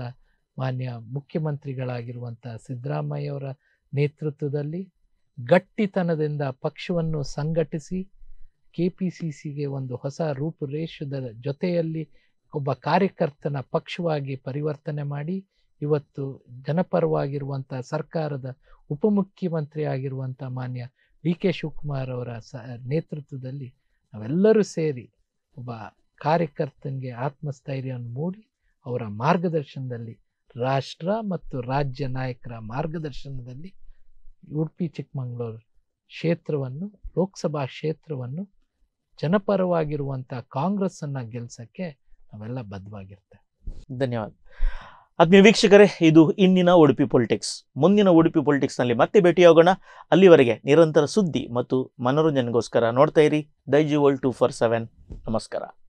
S2: ಮಾನ್ಯ ಮುಖ್ಯಮಂತ್ರಿಗಳಾಗಿರುವಂಥ ಸಿದ್ದರಾಮಯ್ಯವರ ನೇತೃತ್ವದಲ್ಲಿ ಗಟ್ಟಿತನದಿಂದ ಪಕ್ಷವನ್ನು ಸಂಘಟಿಸಿ KPCCಗೆ ಒಂದು ಹೊಸ ರೂಪುರೇಷದ ಜೊತೆಯಲ್ಲಿ ಒಬ್ಬ ಕಾರ್ಯಕರ್ತನ ಪಕ್ಷವಾಗಿ ಪರಿವರ್ತನೆ ಮಾಡಿ ಇವತ್ತು ಜನಪರವಾಗಿರುವಂಥ ಸರ್ಕಾರದ ಉಪಮುಖ್ಯಮಂತ್ರಿ ಆಗಿರುವಂಥ ಮಾನ್ಯ DK ಶಿವಕುಮಾರ್ ಅವರ ನೇತೃತ್ವದಲ್ಲಿ ನಾವೆಲ್ಲರೂ ಸೇರಿ ಒಬ್ಬ ಕಾರ್ಯಕರ್ತನಿಗೆ ಆತ್ಮಸ್ಥೈರ್ಯವನ್ನು ಮೂಡಿ ಅವರ ಮಾರ್ಗದರ್ಶನದಲ್ಲಿ ರಾಷ್ಟ್ರ ಮತ್ತು ರಾಜ್ಯ ನಾಯಕರ ಮಾರ್ಗದರ್ಶನದಲ್ಲಿ ಉಡುಪಿ ಚಿಕ್ಕಮಗಳೂರು ಕ್ಷೇತ್ರವನ್ನು ಲೋಕಸಭಾ ಕ್ಷೇತ್ರವನ್ನು ಜನಪರವಾಗಿರುವಂಥ ಕಾಂಗ್ರೆಸ್ಸನ್ನು ಗೆಲ್ಸಕ್ಕೆ ನಾವೆಲ್ಲ ಬದ್ಧವಾಗಿರ್ತೇವೆ.
S1: ಧನ್ಯವಾದ. ಆತ್ಮೀಯ ವೀಕ್ಷಕರೇ, ಇದು ಇಂದಿನ ಉಡುಪಿ ಪೊಲಿಟಿಕ್ಸ್. ಮುಂದಿನ ಉಡುಪಿ ಪೊಲಿಟಿಕ್ಸ್ನಲ್ಲಿ ಮತ್ತೆ ಭೇಟಿಯಾಗೋಣ. ಅಲ್ಲಿವರೆಗೆ ನಿರಂತರ ಸುದ್ದಿ ಮತ್ತು ಮನೋರಂಜನೆಗೋಸ್ಕರ ನೋಡ್ತಾ ಇರಿ ದೈಜಿ ವರ್ಲ್ಡ್ 247. ನಮಸ್ಕಾರ.